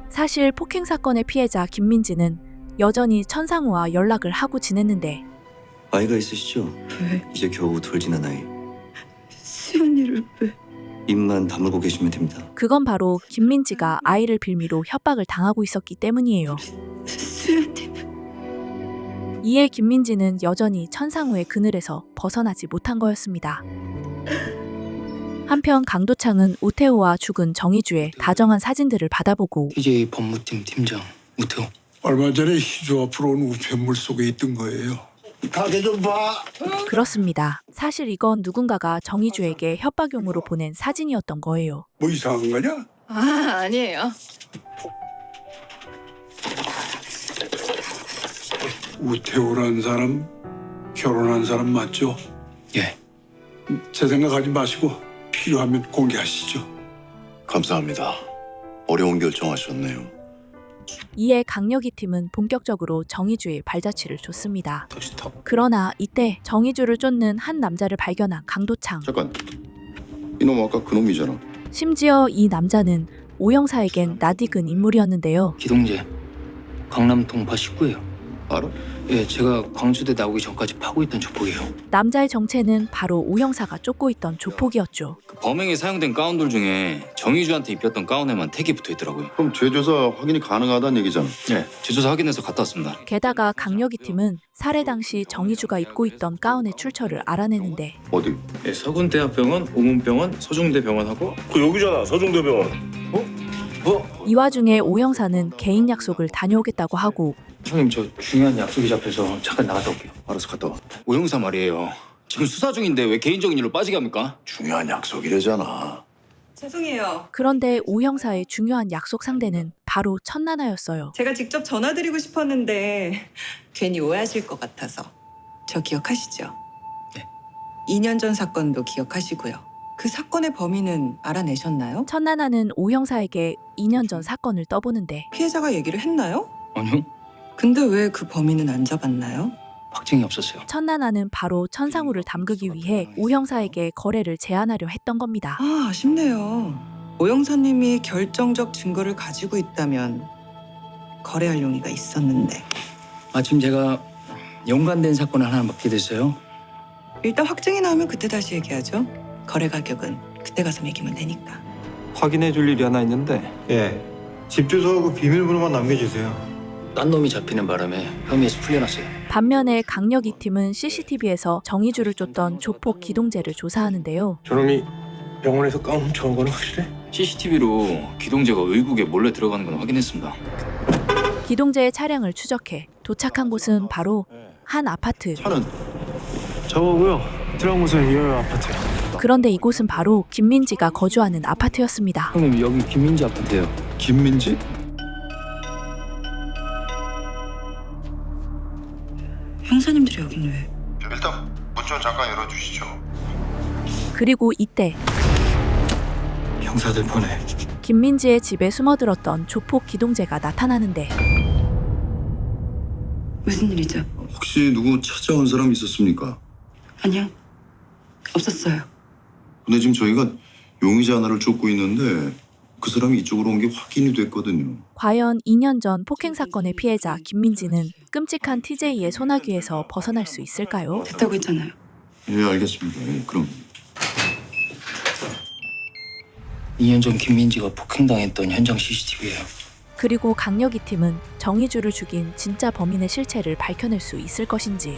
사실 폭행 사건의 피해자 김민지는 여전히 천상우와 연락을 하고 지냈는데 아이가 있으시죠? 왜? 이제 겨우 돌 지난 아이. 수연이를 왜? 입만 다물고 계시면 됩니다. 그건 바로 김민지가 아이를 빌미로 협박을 당하고 있었기 때문이에요. 수연님. 이에 김민지는 여전히 천상우의 그늘에서 벗어나지 못한 거였습니다. 한편 강도창은 우태호와 죽은 정희주의 다정한 사진들을 받아보고 TJ 법무팀 팀장 우태호. 얼마 전에 희주 앞으로 온 우편물 속에 있던 거예요. 가게 좀 봐. 그렇습니다. 사실 이건 누군가가 정희주에게 협박용으로 보낸 사진이었던 거예요. 뭐 이상한 거냐? 아, 아니에요. 우태호라는 사람 결혼한 사람 맞죠? 예. 제 생각하지 마시고 필요하면 공개하시죠. 감사합니다. 어려운 결정하셨네요. 이에 강력이 팀은 본격적으로 정희주의 발자취를 줬습니다. 그러나 이때 정희주를 쫓는 한 남자를 발견한 강도창. 잠깐. 이놈 아까 그놈이잖아. 심지어 이 남자는 오 형사에겐 낯익은 인물이었는데요. 기동재 강남 동파 19예요. 알아? 예, 제가 광주대 나오기 전까지 파고 있던 조폭이에요. 남자의 정체는 바로 오 형사가 쫓고 있던 조폭이었죠. 그 범행에 사용된 가운들 중에 정희주한테 입혔던 가운에만 택이 붙어 있더라고요. 그럼 제조사 확인이 가능하다는 얘기잖아. 네, 제조사 확인해서 갔다 왔습니다. 게다가 강력이 팀은 살해 당시 정희주가 입고 있던 가운의 출처를 알아내는데 어디? 네, 서군대학병원, 오문병원, 서중대병원하고 그 여기잖아, 서중대병원. 이 와중에 오 형사는 개인 약속을 다녀오겠다고 하고 형님 저 중요한 약속이 잡혀서 잠깐 나갔다 올게요. 알아서 갔다 와. 오 형사 말이에요. 지금 수사 중인데 왜 개인적인 일로 빠지게 합니까? 중요한 약속이래잖아. 죄송해요. 그런데 오 형사의 중요한 약속 상대는 바로 천나나였어요. 제가 직접 전화드리고 싶었는데 괜히 오해하실 것 같아서. 저 기억하시죠? 네. 2년 전 사건도 기억하시고요. 그 사건의 범인은 알아내셨나요? 천나나는 오 형사에게 2년 전 사건을 떠보는데 피해자가 얘기를 했나요? 아니요. 근데 왜 그 범인은 안 잡았나요? 확증이 없었어요. 천나나는 바로 천상우를 담그기 위해 오 형사에게 거래를 제안하려 했던 겁니다. 아, 아쉽네요. 오 형사님이 결정적 증거를 가지고 있다면 거래할 용의가 있었는데. 마침 제가 연관된 사건을 하나 맡게 됐어요. 일단 확증이 나오면 그때 다시 얘기하죠. 거래 가격은 그때 가서 매기면 되니까. 확인해 줄 일이 하나 있는데. 예. 집 주소하고 비밀번호만 남겨주세요. 딴 놈이 잡히는 바람에 혐의에서 풀려났어요. 반면에 강력이 팀은 CCTV에서 정희주를 쫓던 조폭 기동재를 조사하는데요. 저놈이 병원에서 가운 훔쳐온 건 확실해? CCTV로 기동재가 의국에 몰래 들어가는 건 확인했습니다. 기동재의 차량을 추적해 도착한 곳은 바로 한 아파트. 차는 저거고요. 드라무소의 이호요 아파트. 그런데 이곳은 바로 김민지가 거주하는 아파트였습니다. 형님 여기 김민지 아파트예요. 김민지? 형사님들이 여긴 왜? 일단 문 좀 잠깐 열어주시죠. 그리고 이때 형사들 보내. 김민지의 집에 숨어들었던 조폭 기동재가 나타나는데 무슨 일이죠? 혹시 누구 찾아온 사람 있었습니까? 아니요. 없었어요. 근데 지금 저희가 용의자 하나를 쫓고 있는데 그 사람이 이쪽으로 온 게 확인이 됐거든요. 과연 2년 전 폭행 사건의 피해자 김민지는 끔찍한 TJ의 소나기에서 벗어날 수 있을까요? 됐다고 했잖아요. 예, 알겠습니다. 예, 그럼 2년 전 김민지가 폭행당했던 현장 CCTV예요. 그리고 강력이 팀은 정희주를 죽인 진짜 범인의 실체를 밝혀낼 수 있을 것인지.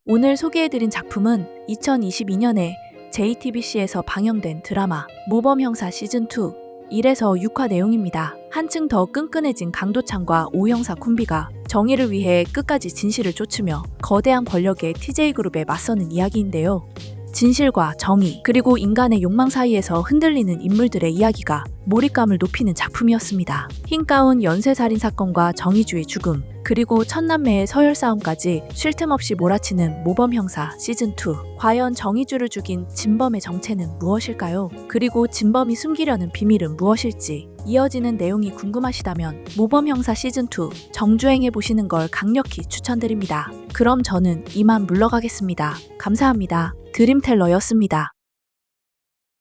오늘 소개해드린 작품은 2022년에 JTBC에서 방영된 드라마 모범형사 시즌2 1에서 6화 내용입니다. 한층 더 끈끈해진 강도창과 오형사 콤비가 정의를 위해 끝까지 진실을 쫓으며 거대한 권력의 TJ그룹에 맞서는 이야기인데요. 진실과 정의, 그리고 인간의 욕망 사이에서 흔들리는 인물들의 이야기가 몰입감을 높이는 작품이었습니다. 흰 가운 연쇄살인 사건과 정의주의 죽음, 그리고 천남매의 서열 싸움까지 쉴 틈 없이 몰아치는 모범형사 시즌2. 과연 정의주를 죽인 진범의 정체는 무엇일까요? 그리고 진범이 숨기려는 비밀은 무엇일지 이어지는 내용이 궁금하시다면 모범형사 시즌2 정주행해보시는 걸 강력히 추천드립니다. 그럼 저는 이만 물러가겠습니다. 감사합니다. 드림텔러였습니다.